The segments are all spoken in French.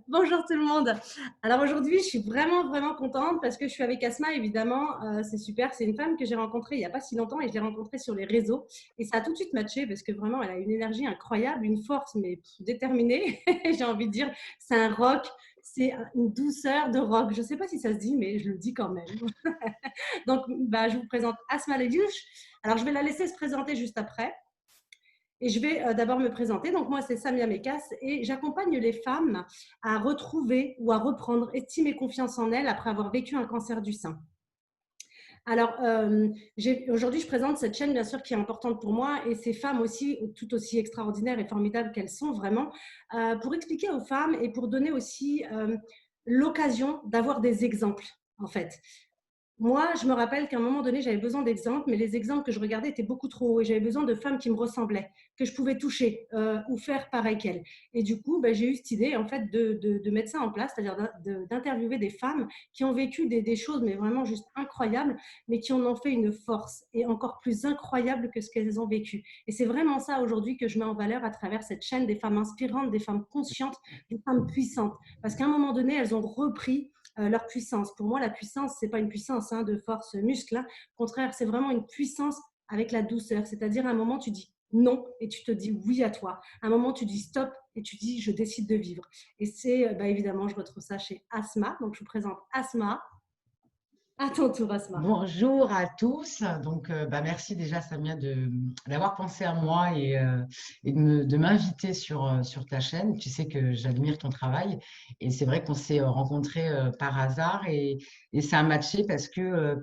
Bonjour tout le monde. Alors aujourd'hui, je suis vraiment contente parce que je suis avec Asma, évidemment. C'est super. C'est une femme que j'ai rencontrée il n'y a pas si longtemps et je l'ai rencontrée sur les réseaux. Et ça a tout de suite matché parce que vraiment, elle a une énergie incroyable, une force, mais déterminée. J'ai envie de dire, c'est un rock. C'est une douceur de rock. Je ne sais pas si ça se dit, mais je le dis quand même. Donc, je vous présente Asma Lediouche. Alors, je vais la laisser se présenter juste après. Et je vais d'abord me présenter. Donc, moi, c'est Samia Mekas et j'accompagne les femmes à retrouver ou à reprendre estime et confiance en elles après avoir vécu un cancer du sein. Alors, aujourd'hui, je présente cette chaîne, bien sûr, qui est importante pour moi et ces femmes aussi, tout aussi extraordinaires et formidables qu'elles sont vraiment, pour expliquer aux femmes et pour donner aussi l'occasion d'avoir des exemples, en fait. Moi, je me rappelle qu'à un moment donné, j'avais besoin d'exemples, mais les exemples que je regardais étaient beaucoup trop hauts et j'avais besoin de femmes qui me ressemblaient, que je pouvais toucher ou faire pareil qu'elles. Et du coup, j'ai eu cette idée en fait de mettre ça en place, c'est-à-dire d'interviewer des femmes qui ont vécu des choses, mais vraiment juste incroyables, mais qui en ont fait une force et encore plus incroyable que ce qu'elles ont vécu. Et c'est vraiment ça aujourd'hui que je mets en valeur à travers cette chaîne, des femmes inspirantes, des femmes conscientes, des femmes puissantes. Parce qu'à un moment donné, elles ont repris leur puissance. Pour moi, la puissance, ce n'est pas une puissance de force muscle. Au contraire, c'est vraiment une puissance avec la douceur. C'est-à-dire, à un moment, tu dis non et tu te dis oui à toi. À un moment, tu dis stop et tu dis je décide de vivre. Et c'est, évidemment, je retrouve ça chez Asma. Donc, je vous présente Asma. À ton tour, Asma. Bonjour à tous. Donc, merci déjà, Samia, d'avoir pensé à moi et de m'inviter sur ta chaîne. Tu sais que j'admire ton travail. Et c'est vrai qu'on s'est rencontrés par hasard et ça a matché parce que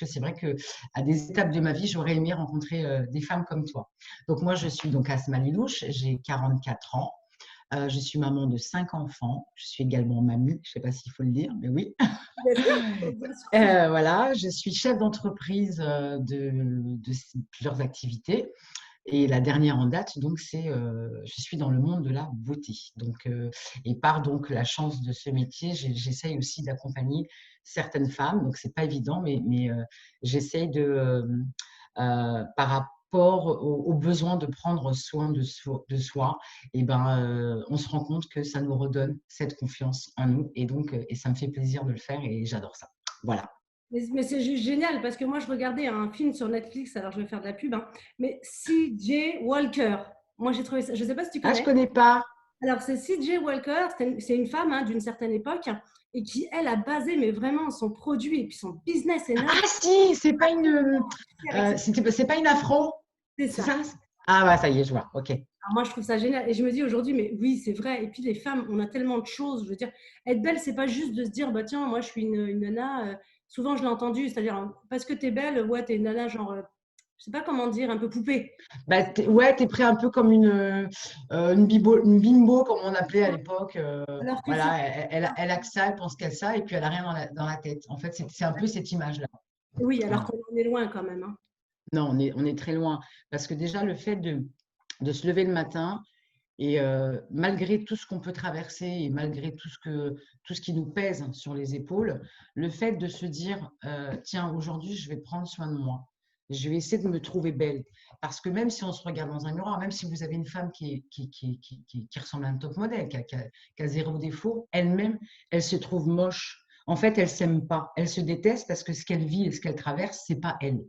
c'est vrai que à des étapes de ma vie, j'aurais aimé rencontrer des femmes comme toi. Donc, moi, je suis donc Asma Lilouche, j'ai 44 ans. Je suis maman de 5 enfants. Je suis également mamie. Je ne sais pas s'il faut le dire, mais oui. Bien sûr, bien sûr. Voilà, je suis chef d'entreprise de plusieurs activités. Et la dernière en date, donc, je suis dans le monde de la beauté. Donc, et par donc la chance de ce métier, j'essaye aussi d'accompagner certaines femmes. Donc, c'est pas évident, mais j'essaye par rapport au besoin de prendre soin de soi, on se rend compte que ça nous redonne cette confiance en nous. Et donc, et ça me fait plaisir de le faire et j'adore ça. Voilà. Mais c'est juste génial parce que moi, je regardais un film sur Netflix, alors je vais faire de la pub, mais C.J. Walker. Moi, j'ai trouvé ça, je ne sais pas si tu Ah, je connais. connais pas. Alors, c'est C.J. Walker, c'est une femme d'une certaine époque et qui, elle, a basé mais vraiment son produit et puis son business énorme. Ah si, Avec ses- c'est pas une afro, C'est c'est ça. ça? Ah ouais, ça y est, je vois. Ok. Alors, moi, je trouve ça génial. Et je me dis aujourd'hui, mais oui, c'est vrai. Et puis, les femmes, on a tellement de choses. Je veux dire, être belle, c'est pas juste de se dire, bah tiens, moi, je suis une nana. Souvent, je l'ai entendu, c'est-à-dire, parce que tu es belle, ouais, tu es une nana, genre, je sais pas comment dire, un peu poupée. Ouais, t'es pris un peu comme une bimbo, comme on appelait à l'époque. Alors que c'est. Voilà, elle a que ça, elle pense qu'à ça, et puis elle a rien dans la tête. En fait, c'est un peu cette image-là. Oui, alors Voilà. qu'on en est loin quand même. Non, on est très loin. Parce que déjà, le fait de se lever le matin, et malgré tout ce qu'on peut traverser et malgré tout ce qui nous pèse sur les épaules, le fait de se dire, tiens, aujourd'hui, je vais prendre soin de moi. Je vais essayer de me trouver belle. Parce que même si on se regarde dans un miroir, même si vous avez une femme qui ressemble à un top modèle, qui a zéro défaut, elle-même, elle se trouve moche. En fait, elle ne s'aime pas. Elle se déteste parce que ce qu'elle vit et ce qu'elle traverse, c'est pas elle.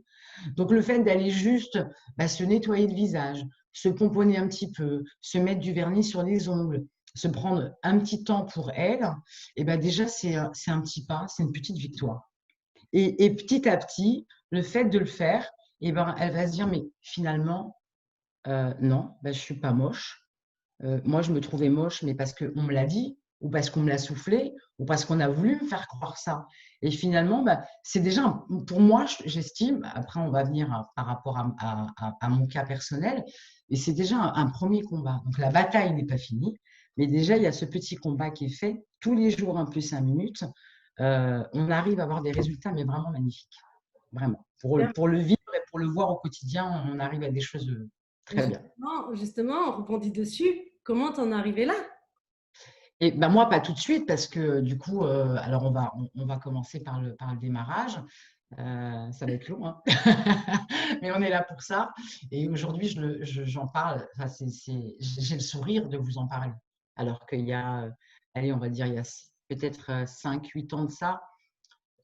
Donc, le fait d'aller juste se nettoyer le visage, se pomponner un petit peu, se mettre du vernis sur les ongles, se prendre un petit temps pour elle, et déjà, c'est un petit pas, c'est une petite victoire. Et petit à petit, le fait de le faire, elle va se dire, mais finalement, non, je ne suis pas moche. Moi, je me trouvais moche, mais parce qu'on me l'a dit, ou parce qu'on me l'a soufflé, ou parce qu'on a voulu me faire croire ça. Et finalement, c'est déjà, pour moi, j'estime, après on va venir par rapport à mon cas personnel, et c'est déjà un premier combat. Donc la bataille n'est pas finie, mais déjà, il y a ce petit combat qui est fait tous les jours, un peu 5 minutes. On arrive à avoir des résultats, mais vraiment magnifiques. Vraiment. Pour le vivre et pour le voir au quotidien, on arrive à des choses Et très bien. justement, on rebondit dessus. Comment t'en es arrivé là? Et moi, pas tout de suite, parce que du coup, alors on va commencer par le démarrage. Ça va être long, hein. Mais on est là pour ça. Et aujourd'hui, j'en parle. Enfin, j'ai le sourire de vous en parler. alors qu'il y a, allez, on va dire, il y a peut-être 5, 8 ans de ça,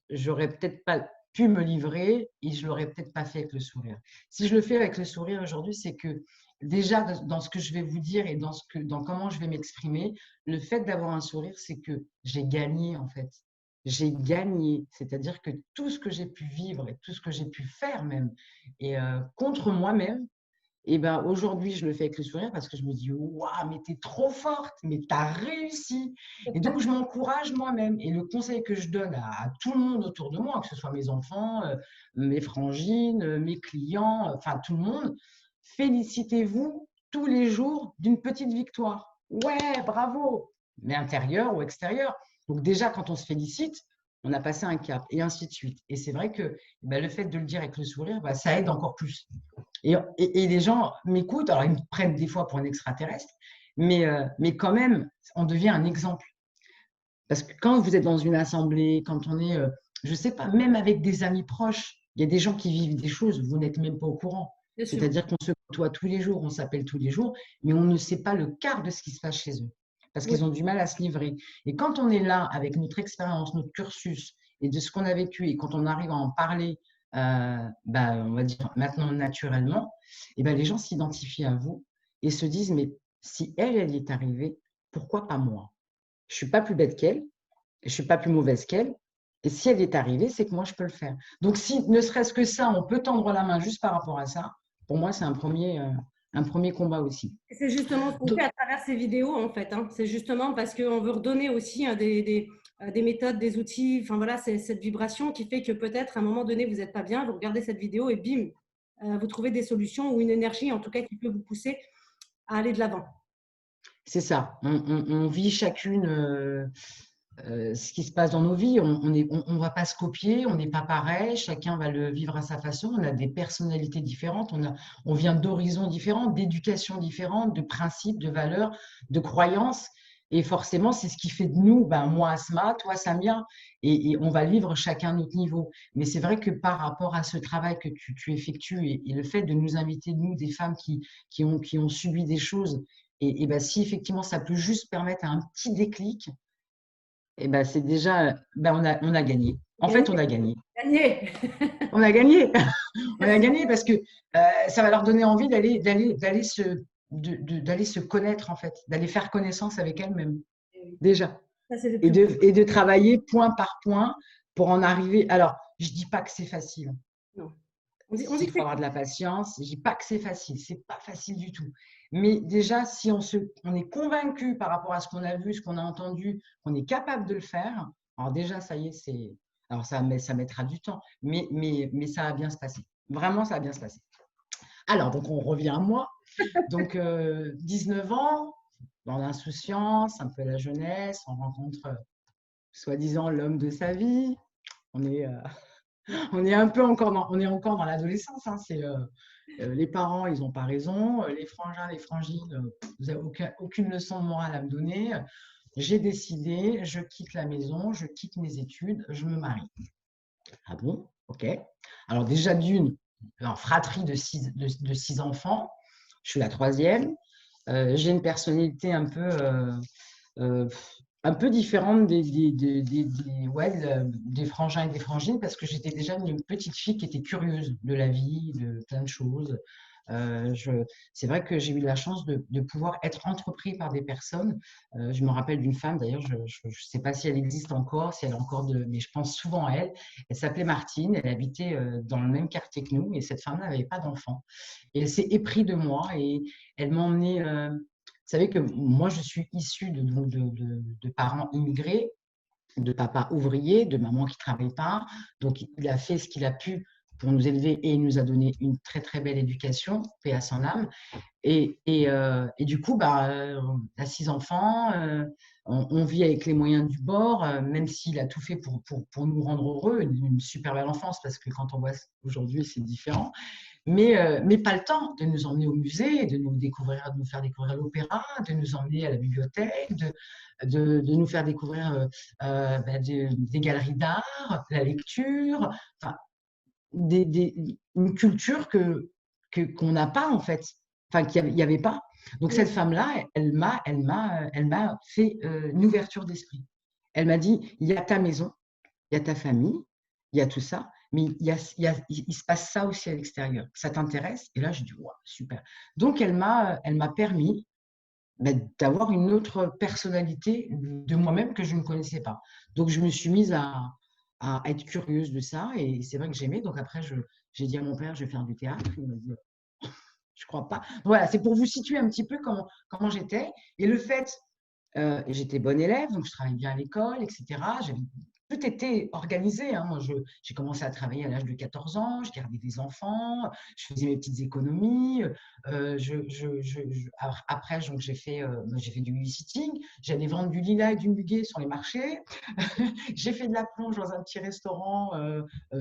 j'aurais peut-être pas pu me livrer et je l'aurais peut-être pas fait avec le sourire. Si je le fais avec le sourire aujourd'hui, c'est que déjà dans ce que je vais vous dire et dans comment je vais m'exprimer, le fait d'avoir un sourire, c'est que j'ai gagné en fait. J'ai gagné, c'est-à-dire que tout ce que j'ai pu vivre et tout ce que j'ai pu faire même, et contre moi-même, et ben aujourd'hui, je le fais avec le sourire parce que je me dis: «Waouh, mais tu es trop forte, mais tu as réussi!» Et donc je m'encourage moi-même et le conseil que je donne à tout le monde autour de moi, que ce soit mes enfants, mes frangines, mes clients, enfin tout le monde: félicitez-vous tous les jours d'une petite victoire. Ouais, bravo! Mais intérieure ou extérieure. Donc déjà, quand on se félicite, on a passé un cap et ainsi de suite. Et c'est vrai que, bah, le fait de le dire avec le sourire, bah, ça aide encore plus. Et les gens m'écoutent, alors ils me prennent des fois pour un extraterrestre, mais quand même, on devient un exemple. Parce que quand vous êtes dans une assemblée, quand on est, je ne sais pas, même avec des amis proches, il y a des gens qui vivent des choses, vous n'êtes même pas au courant. Bien sûr. C'est-à-dire qu'on se côtoie tous les jours, on s'appelle tous les jours, mais on ne sait pas le quart de ce qui se passe chez eux, parce Oui. qu'ils ont du mal à se livrer. Et quand on est là avec notre expérience, notre cursus et de ce qu'on a vécu, et quand on arrive à en parler, bah, on va dire maintenant naturellement, et ben les gens s'identifient à vous et se disent, mais si elle, elle y est arrivée, pourquoi pas moi? Je suis pas plus bête qu'elle, je suis pas plus mauvaise qu'elle. Et si elle est arrivée, c'est que moi, je peux le faire. Donc, si ne serait-ce que ça, on peut tendre la main juste par rapport à ça, pour moi, c'est un premier combat aussi. Et c'est justement ce qu'on fait Donc, à travers ces vidéos, en fait, hein. C'est justement parce qu'on veut redonner aussi, hein, des méthodes, des outils. Enfin voilà, c'est cette vibration qui fait que peut-être à un moment donné, vous n'êtes pas bien, vous regardez cette vidéo et bim, vous trouvez des solutions ou une énergie, en tout cas, qui peut vous pousser à aller de l'avant. c'est ça. On vit chacune ce qui se passe dans nos vies. On va pas se copier, on n'est pas pareil, chacun va le vivre à sa façon. On a des personnalités différentes, on vient d'horizons différents, d'éducations différentes, de principes, de valeurs, de croyances. Et forcément, c'est ce qui fait de nous, ben, moi Asma, toi Samia, et on va le vivre chacun à notre niveau. Mais c'est vrai que par rapport à ce travail que tu effectues et le fait de nous inviter, nous, des femmes qui ont subi des choses, et ben, si effectivement ça peut juste permettre un petit déclic, et ben, c'est déjà, ben, on a gagné. En fait, on Gagner, a gagné. gagner. On a gagné. On a Merci. gagné parce que ça va leur donner envie d'aller se connaître, en fait, d'aller faire connaissance avec elles-mêmes, déjà. Ça, c'est le plus beau. Et de travailler point par point pour en arriver. Alors, je ne dis pas que c'est facile. Non. On dit Il que faut c'est avoir de la patience. Je ne dis pas que c'est facile. Ce n'est pas facile du tout. Mais déjà, si on est convaincu par rapport à ce qu'on a vu, ce qu'on a entendu, qu'on est capable de le faire, alors déjà, ça y est, c'est. Alors, ça mettra du temps, mais ça va bien se passer. Vraiment, ça va bien se passer. Alors, donc, on revient à moi. Donc, 19 ans, dans l'insouciance, un peu la jeunesse, on rencontre soi-disant l'homme de sa vie. On est, on est un peu encore on est encore dans l'adolescence. Hein, c'est les parents, ils n'ont pas raison. Les frangins, les frangines, vous n'avez aucune leçon de morale à me donner. J'ai décidé, je quitte la maison, je quitte mes études, je me marie. Ah bon? Ok. Alors déjà d'une, en fratrie de six enfants, je suis la troisième. J'ai une personnalité euh, un peu différente ouais, des frangins et des frangines parce que j'étais déjà une petite fille qui était curieuse de la vie, de plein de choses. C'est vrai que j'ai eu la chance de pouvoir être entrepris par des personnes. Je me rappelle d'une femme, d'ailleurs, je ne sais pas si elle existe encore, si elle est encore mais je pense souvent à elle. Elle s'appelait Martine, elle habitait dans le même quartier que nous et cette femme-là n'avait pas d'enfant. Et elle s'est épris de moi et elle m'a emmenée. Vous savez que moi, je suis issue de parents immigrés, de papa ouvrier, de maman qui ne travaille pas. Donc, il a fait ce qu'il a pu pour nous élever et il nous a donné une très, très belle éducation, paix à son âme. Et du coup, bah, à 6 enfants, on vit avec les moyens du bord, même s'il a tout fait pour nous rendre heureux, une super belle enfance, parce que quand on voit aujourd'hui, c'est différent. Mais pas le temps de nous emmener au musée, de nous faire découvrir l'opéra, de nous emmener à la bibliothèque, de nous faire découvrir bah, des galeries d'art, la lecture, enfin, une culture qu'on n'a pas en fait, enfin qu'il n'y avait pas. Donc, cette femme-là, elle m'a fait une ouverture d'esprit. Elle m'a dit, il y a ta maison, il y a ta famille, il y a tout ça, mais il se passe ça aussi à l'extérieur. Ça t'intéresse? Et là, je dis, wow, super. Donc, elle m'a permis d'avoir une autre personnalité de moi-même que je ne connaissais pas. Donc, je me suis mise à être curieuse de ça et c'est vrai que j'aimais. Donc, après, j'ai dit à mon père, je vais faire du théâtre. Il m'a dit, je crois pas. Voilà, c'est pour vous situer un petit peu comment j'étais. Et le fait, j'étais bonne élève, donc je travaillais bien à l'école, etc. Tout était organisé, hein. Moi, j'ai commencé à travailler à l'âge de 14 ans, je gardais des enfants, je faisais mes petites économies. Après, donc, j'ai fait du babysitting, j'allais vendre du lilas et du muguet sur les marchés. J'ai fait de la plonge dans un petit restaurant.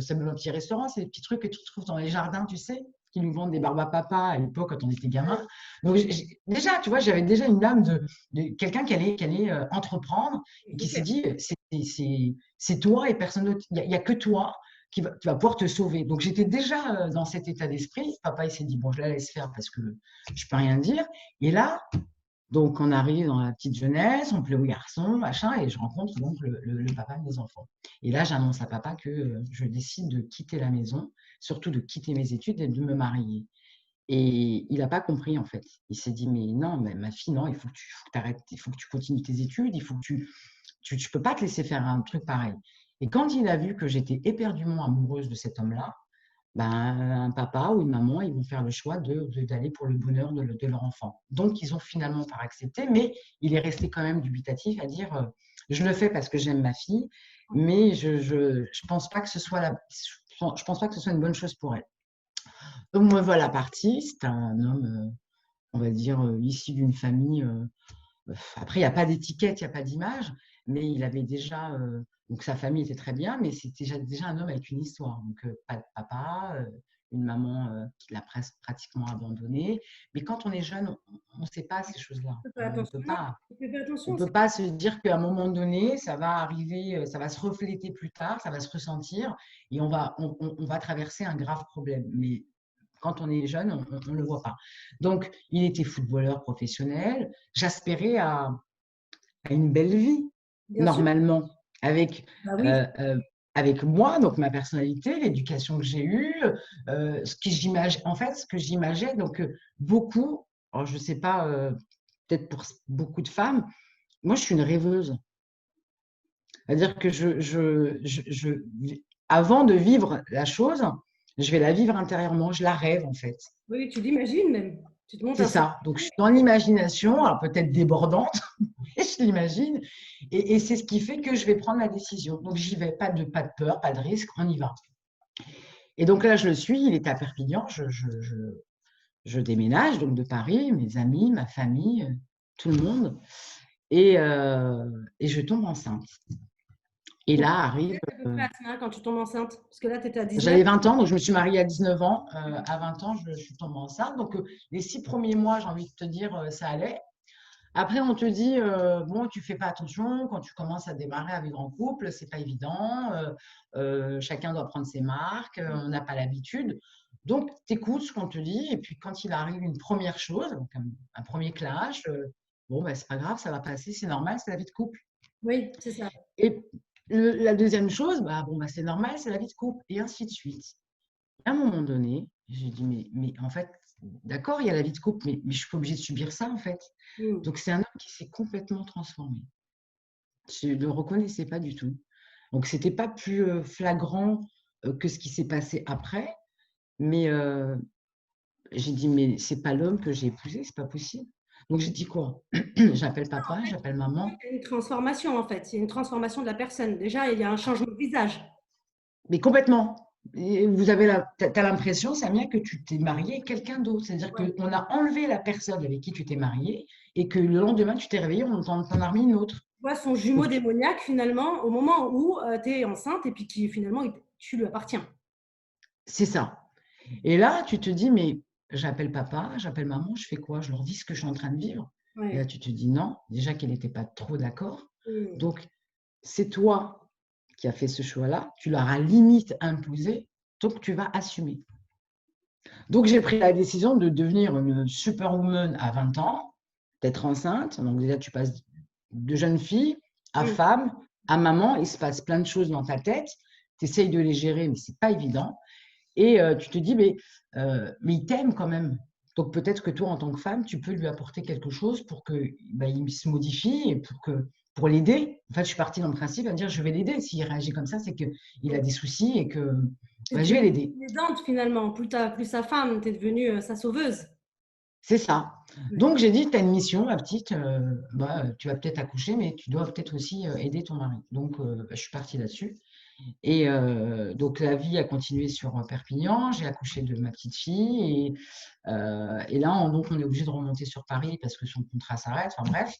C'est même un petit restaurant, c'est des petits trucs que tu trouves dans les jardins, tu sais, qui nous vendent des barbes à papa à l'époque quand on était gamin. Donc, déjà, tu vois, j'avais déjà une âme de quelqu'un qui allait entreprendre et qui s'est dit, c'est toi et personne d'autre. Il y a que toi qui va pouvoir te sauver. Donc, j'étais déjà dans cet état d'esprit. Papa, il s'est dit, bon, je la laisse faire parce que je peux rien dire. Et là, donc, on arrive dans la petite jeunesse, on plaît aux garçons, machin, et je rencontre donc le papa de mes enfants. Et là, j'annonce à papa que je décide de quitter la maison, surtout de quitter mes études et de me marier. Et il n'a pas compris, en fait. Il s'est dit, mais non, mais ma fille, non, il faut que tu arrêtes, il faut que tu continues tes études, il faut que tu peux pas te laisser faire un truc pareil. Et quand il a vu que j'étais éperdument amoureuse de cet homme-là, ben, un papa ou une maman, ils vont faire le choix d'aller pour le bonheur de leur enfant. Donc, ils ont finalement pas accepté, mais il est resté quand même dubitatif à dire je le fais parce que j'aime ma fille, mais je pense pas que ce soit je pense pas que ce soit une bonne chose pour elle. Donc, me voilà partie. C'est un homme, on va dire, issu d'une famille. Après, il n'y a pas d'étiquette, il n'y a pas d'image, mais il avait déjà. Donc, sa famille était très bien, mais c'était déjà un homme avec une histoire. Donc, pas de papa, une maman qui l'a pratiquement abandonné. Mais quand on est jeune, on ne sait pas ces choses-là. Fais pas On ne attention. peut Non, pas. fais On attention. peut pas se dire qu'à un moment donné, ça va arriver, ça va se refléter plus tard, ça va se ressentir et on va traverser un grave problème. Mais quand on est jeune, on ne le voit pas. Donc, il était footballeur professionnel. J'aspirais à une belle vie, Bien sûr. normalement, avec, Bah oui. euh, euh, avec moi, donc ma personnalité, l'éducation que j'ai eue, en fait, ce que j'imaginais, donc beaucoup, alors je ne sais pas, peut-être pour beaucoup de femmes, moi je suis une rêveuse. C'est-à-dire que avant de vivre la chose, je vais la vivre intérieurement, je la rêve en fait. Oui, tu l'imagines même. Tu te montes C'est un scénario. ça. Donc, je suis dans l'imagination, alors peut-être débordante, mais je l'imagine. Et c'est ce qui fait que je vais prendre la décision. Donc, j'y vais, pas de peur, pas de risque, on y va. Et donc là, je le suis, il est à Perpignan, je déménage donc de Paris, mes amis, ma famille, tout le monde, et je tombe enceinte. Et Donc, là arrive, à peu près à ce moment quand tu tombes enceinte. Parce que là, tu étais à 19. j'avais 20 ans, donc je me suis mariée à 19 ans. À 20 ans, je suis tombée enceinte. Donc, les 6 premiers mois, j'ai envie de te dire, ça allait. Après, on te dit, bon, tu fais pas attention quand tu commences à démarrer à vivre en couple, c'est pas évident. Chacun doit prendre ses marques, on n'a pas l'habitude. Donc, tu écoutes ce qu'on te dit. Et puis, quand il arrive une première chose, donc un premier clash, bon, bah, c'est pas grave, ça va passer, c'est normal, c'est la vie de couple. Oui, c'est ça. Et la deuxième chose, bah, bon, bah, c'est normal, c'est la vie de couple, et ainsi de suite. À un moment donné, j'ai dit, mais en fait, d'accord, il y a la vie de couple, mais je suis pas obligée de subir ça, en fait. Mm. Donc, c'est un homme qui s'est complètement transformé. Je ne le reconnaissais pas du tout. Donc, c'était pas plus flagrant que ce qui s'est passé après, mais j'ai dit, mais c'est pas l'homme que j'ai épousé, c'est pas possible. Donc, j'ai dit quoi? J'appelle papa, j'appelle maman. Il y a une transformation, en fait. C'est une transformation de la personne. Déjà, il y a un changement de visage. Mais complètement. Et tu as l'impression, Samia, que tu t'es mariée avec quelqu'un d'autre. C'est-à-dire Ouais. qu'on a enlevé la personne avec qui tu t'es mariée et que le lendemain, tu t'es réveillée, on t'en a remis une autre. Tu vois son jumeau Donc, démoniaque, finalement, au moment où tu es enceinte et puis qui, finalement, tu lui appartiens. c'est ça. Et là, tu te dis, mais j'appelle papa, j'appelle maman, je fais quoi? Je leur dis ce que je suis en train de vivre. Et là, Ouais. tu te dis non, déjà qu'elle n'était pas trop d'accord. Mm. Donc, c'est toi qui as fait ce choix-là, tu leur as limite imposé, donc tu vas assumer. Donc, j'ai pris la décision de devenir une superwoman à 20 ans, d'être enceinte. Donc, déjà, tu passes de jeune fille à Mm. femme, à maman. Il se passe plein de choses dans ta tête. Tu essayes de les gérer, mais ce n'est pas évident. Et tu te dis, mais il t'aime quand même. Donc, peut-être que toi, en tant que femme, tu peux lui apporter quelque chose pour que il se modifie et pour l'aider. En fait, je suis partie dans le principe à me dire, je vais l'aider. S'il réagit comme ça, c'est qu'il a des soucis et que C'est je vais devenu l'aider. une aidante finalement. Plus sa femme, tu es devenue sa sauveuse. C'est ça. Ouais. Donc, j'ai dit, tu as une mission, ma petite, tu vas peut-être accoucher, mais tu dois peut-être aussi aider ton mari. Donc, je suis partie là-dessus. Et donc, la vie a continué sur Perpignan. J'ai accouché de ma petite fille. Et là, donc, on est obligé de remonter sur Paris parce que son contrat s'arrête. Enfin, bref.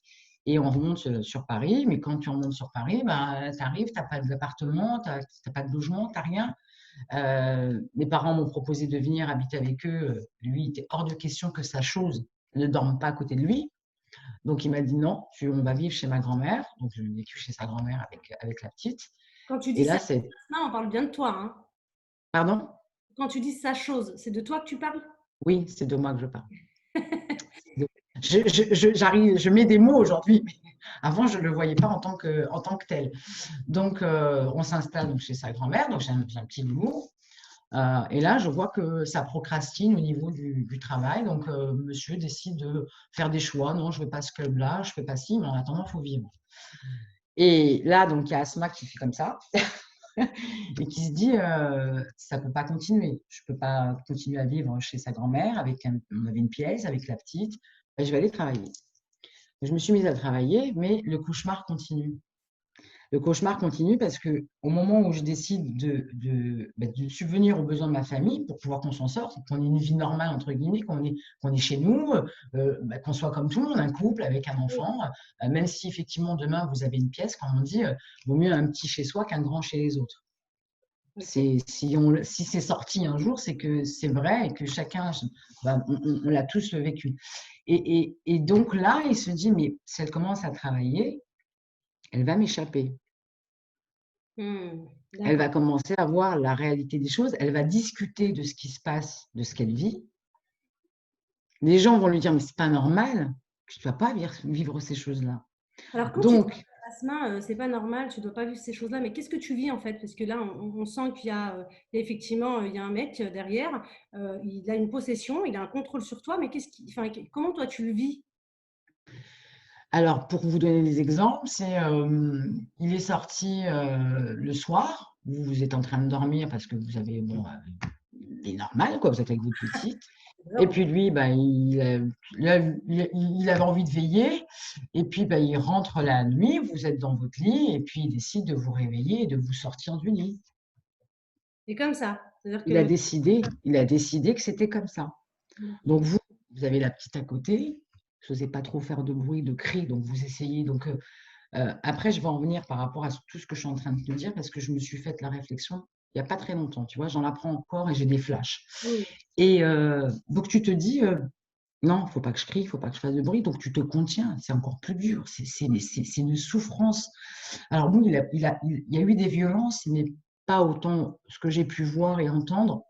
Et on remonte sur Paris. Mais quand tu remontes sur Paris, tu arrives, tu n'as pas d'appartement, tu n'as pas de logement, tu n'as rien. Mes parents m'ont proposé de venir habiter avec eux. Lui, il était hors de question que sa chose ne dorme pas à côté de lui. Donc, il m'a dit non, on va vivre chez ma grand-mère. Donc, je l'ai vécu chez sa grand-mère avec la petite. Quand tu Et dis ça, là, c'est… on parle bien de toi. Hein. Pardon? Quand tu dis sa chose, c'est de toi que tu parles. Oui, c'est de moi que je parle. Je mets des mots aujourd'hui, mais avant, je ne le voyais pas en tant que tel. Donc, on s'installe donc, chez sa grand-mère. Donc, j'ai un petit loulou. Et là, je vois que ça procrastine au niveau du travail. Donc, monsieur décide de faire des choix. Non, je ne veux pas ce club-là, je ne fais pas ci, mais en attendant, il faut vivre. Et là, donc, il y a Asma qui fait comme ça et qui se dit, ça ne peut pas continuer. Je ne peux pas continuer à vivre chez sa grand-mère. On avait une pièce avec la petite. Ben, je vais aller travailler. Je me suis mise à travailler, mais le cauchemar continue. Le cauchemar continue parce que au moment où je décide de subvenir aux besoins de ma famille pour pouvoir qu'on s'en sorte, qu'on ait une vie normale, entre guillemets, qu'on est chez nous, qu'on soit comme tout le monde, un couple avec un enfant, même si effectivement demain vous avez une pièce, comme on dit, vaut mieux un petit chez soi qu'un grand chez les autres. Okay. Si c'est sorti un jour, c'est que c'est vrai et que chacun, on l'a tous vécu. Et donc là, il se dit, mais si elle commence à travailler, elle va m'échapper. Elle va commencer à voir la réalité des choses, elle va discuter de ce qui se passe, de ce qu'elle vit. Les gens vont lui dire, mais c'est pas normal, tu ne dois pas vivre ces choses-là. Alors, quand tu dis Donc, Asma, c'est pas normal, tu dois pas vivre ces choses-là, mais qu'est-ce que tu vis en fait? Parce que là, on sent qu'il y a effectivement il y a un mec derrière, il a une possession, il a un contrôle sur toi, mais enfin, comment toi tu le vis? alors, pour vous donner des exemples, il est sorti le soir, vous êtes en train de dormir parce que vous avez, bon, il est normal, quoi, vous êtes avec votre petite. Et puis lui, il avait envie de veiller. Et puis, il rentre la nuit, vous êtes dans votre lit, et puis il décide de vous réveiller et de vous sortir du lit. C'est comme ça. C'est-à-dire Il a que décidé que c'était comme ça. Donc vous avez la petite à côté. Je n'osais pas trop faire de bruit, de cris, donc vous essayez. Donc après, je vais en venir par rapport à tout ce que je suis en train de te dire, parce que je me suis fait la réflexion il n'y a pas très longtemps. Tu vois, j'en apprends encore et j'ai des flashs. oui, Et donc tu te dis, non, il ne faut pas que je crie, il ne faut pas que je fasse de bruit. Donc tu te contiens, c'est encore plus dur. C'est une souffrance. Alors bon, il y a eu des violences, mais pas autant ce que j'ai pu voir et entendre.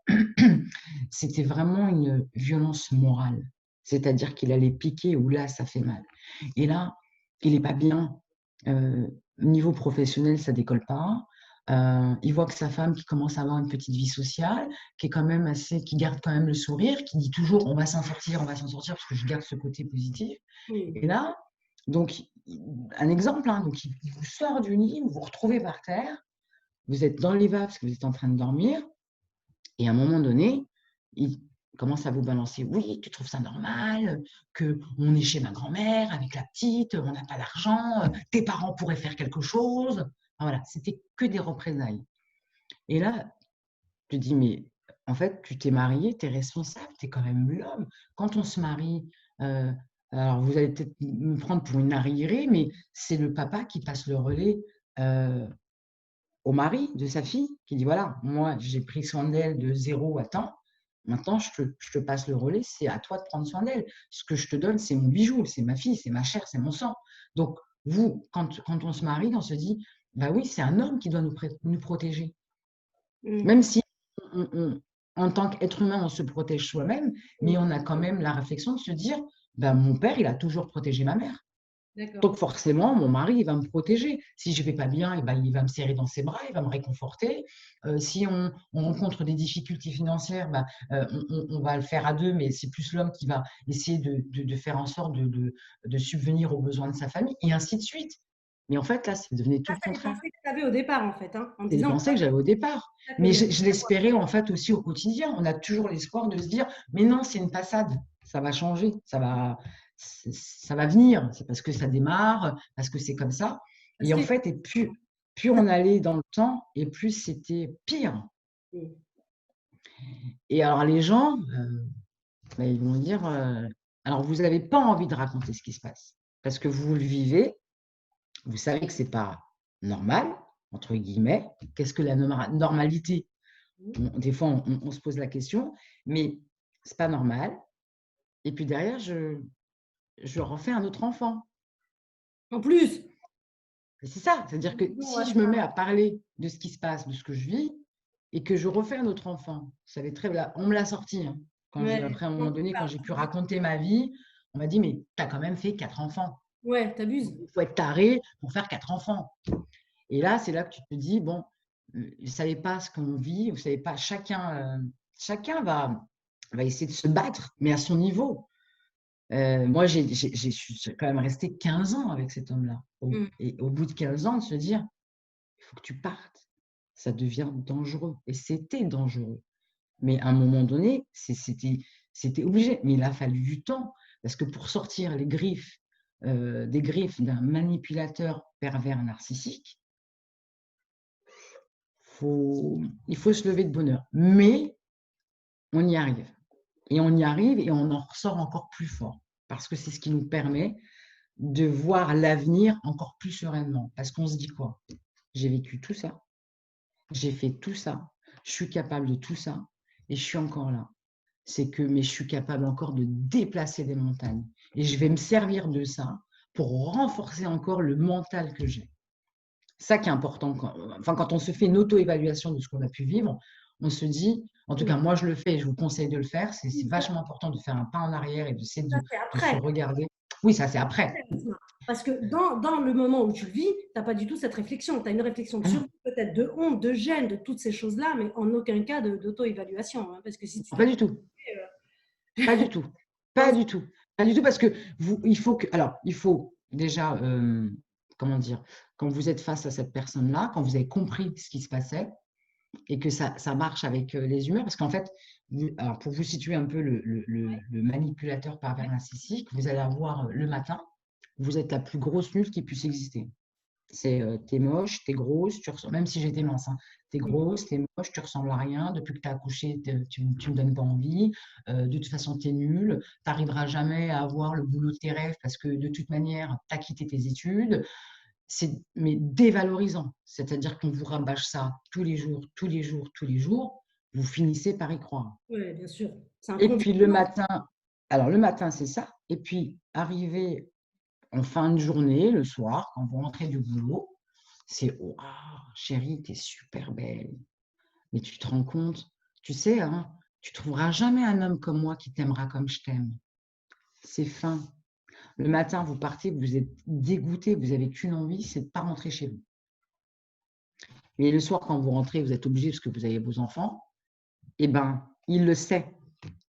C'était vraiment une violence morale. C'est-à-dire qu'il allait piquer où là, ça fait mal. Et là, il n'est pas bien. Niveau professionnel, ça décolle pas. Il voit que sa femme qui commence à avoir une petite vie sociale, qui est quand même qui garde quand même le sourire, qui dit toujours on va s'en sortir, parce que je garde ce côté positif. oui. Et là, donc, un exemple, hein, donc il vous sort du lit, vous vous retrouvez par terre, vous êtes dans les vagues parce que vous êtes en train de dormir, et à un moment donné, il commence à vous balancer, oui, tu trouves ça normal, qu'on est chez ma grand-mère avec la petite, on n'a pas d'argent, tes parents pourraient faire quelque chose. Enfin, voilà, c'était que des représailles. Et là, tu te dis, mais en fait, tu t'es marié, tu es responsable, tu es quand même l'homme. Quand on se marie, alors vous allez peut-être me prendre pour une arriérée, mais c'est le papa qui passe le relais au mari de sa fille, qui dit, voilà, moi, j'ai pris soin d'elle de 0 à temps, maintenant, je te passe le relais, c'est à toi de prendre soin d'elle. Ce que je te donne, c'est mon bijou, c'est ma fille, c'est ma chair, c'est mon sang. Donc, vous, quand on se marie, on se dit, bah oui, c'est un homme qui doit nous protéger. Mm. Même si en tant qu'être humain, on se protège soi-même, mais on a quand même la réflexion de se dire, ben, mon père, il a toujours protégé ma mère. D'accord. Donc forcément, mon mari, il va me protéger. Si je ne vais pas bien, eh ben, il va me serrer dans ses bras, il va me réconforter. Si on rencontre des difficultés financières, ben, on va le faire à deux, mais c'est plus l'homme qui va essayer de faire en sorte de subvenir aux besoins de sa famille, et ainsi de suite. Mais en fait, là, c'est devenu tout Ça, le c'est les contraire. pensées que tu avais au départ, en fait, hein, en C'est les disant, pensées que j'avais au départ. ça que Mais les je l'espérais en fait aussi au quotidien. On a toujours l'espoir de se dire, mais non, c'est une passade, ça va changer, ça va venir. C'est parce que ça démarre, parce que c'est comme ça. parce Et en que fait, plus on allait dans le temps, et plus c'était pire. Et alors les gens, ben, ils vont dire, alors vous n'avez pas envie de raconter ce qui se passe, parce que vous le vivez, vous savez que c'est pas normal, entre guillemets. Qu'est-ce que la normalité? Des fois, on se pose la question, mais c'est pas normal. Et puis derrière, je refais un autre enfant. en plus, Et c'est ça, c'est-à-dire que bon, si je me mets à parler de ce qui se passe, de ce que je vis, et que je refais un autre enfant, ça va être très, on me l'a sorti. Hein. ouais, Après, à un moment donné, quand j'ai pu raconter ma vie, on m'a dit, mais tu as quand même fait 4 enfants. ouais, t'abuses. Il faut être taré pour faire 4 enfants. Et là, c'est là que tu te dis, bon, vous ne savez pas ce qu'on vit, vous ne savez pas, chacun va essayer de se battre, mais à son niveau. Moi, je suis quand même resté 15 ans avec cet homme-là. Mm. Et au bout de 15 ans, de se dire, il faut que tu partes. Ça devient dangereux. Et c'était dangereux. Mais à un moment donné, c'était obligé. Mais il a fallu du temps. Parce que pour sortir les griffes, des griffes d'un manipulateur pervers narcissique, il faut se lever de bonne heure. Mais on y arrive. Et on y arrive et on en ressort encore plus fort. Parce que c'est ce qui nous permet de voir l'avenir encore plus sereinement. Parce qu'on se dit quoi? J'ai vécu tout ça, j'ai fait tout ça, je suis capable de tout ça et je suis encore là. Mais je suis capable encore de déplacer des montagnes. Et je vais me servir de ça pour renforcer encore le mental que j'ai. Ça qui est important. Quand on se fait une auto-évaluation de ce qu'on a pu vivre, on se dit, en tout cas, moi je le fais et je vous conseille de le faire, c'est vachement important de faire un pas en arrière et d'essayer Ça, c'est de se après. regarder. Oui, ça c'est après. Parce que dans le moment où tu le vis, tu n'as pas du tout cette réflexion. Tu as une réflexion de Ah non, survie, peut-être de honte, de gêne, de toutes ces choses-là, mais en aucun cas d'auto-évaluation. Hein, parce que si tu te pas du tout. Pas du tout. Pas penses, du tout. Pas du tout parce que il faut déjà, comment dire, quand vous êtes face à cette personne-là, quand vous avez compris ce qui se passait et que ça marche avec les humeurs, parce qu'en fait, alors pour vous situer un peu le manipulateur pervers narcissique, vous allez avoir le matin, vous êtes la plus grosse nulle qui puisse exister. C'est t'es moche, t'es grosse, même si j'étais mince, hein, t'es grosse, t'es moche, tu ressembles à rien, depuis que t'as accouché, tu me donnes pas envie, de toute façon t'es nulle, t'arriveras jamais à avoir le boulot de tes rêves parce que de toute manière t'as quitté tes études. Mais dévalorisant, c'est-à-dire qu'on vous rabâche ça tous les jours, tous les jours, tous les jours, vous finissez par y croire. oui, bien sûr. C'est un Et puis le conditionnement. matin, alors le matin c'est ça, et puis arriver en fin de journée, le soir, quand vous rentrez du boulot, c'est «Waouh, chérie, t'es super belle». Mais tu te rends compte, tu sais, hein, tu trouveras jamais un homme comme moi qui t'aimera comme je t'aime. C'est fin. Le matin, vous partez, vous êtes dégoûté, vous n'avez qu'une envie, c'est de ne pas rentrer chez vous. Et le soir, quand vous rentrez, vous êtes obligé parce que vous avez vos enfants, eh ben, il le sait.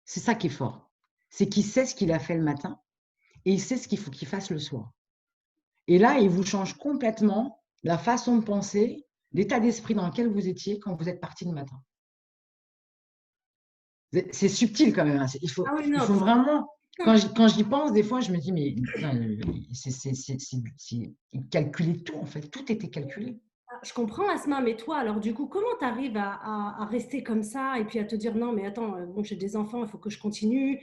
C'est ça qui est fort. C'est qu'il sait ce qu'il a fait le matin et il sait ce qu'il faut qu'il fasse le soir. Et là, il vous change complètement la façon de penser, l'état d'esprit dans lequel vous étiez quand vous êtes parti le matin. C'est subtil quand même. Hein. Ah oui, Il non, faut puis vraiment. non. Quand j'y pense, des fois, je me dis, mais putain, il calculait tout, en fait. Tout était calculé. Ah, je comprends, Asma, mais toi, alors du coup, comment tu arrives à rester comme ça et puis à te dire non, mais attends, bon, j'ai des enfants, il faut que je continue.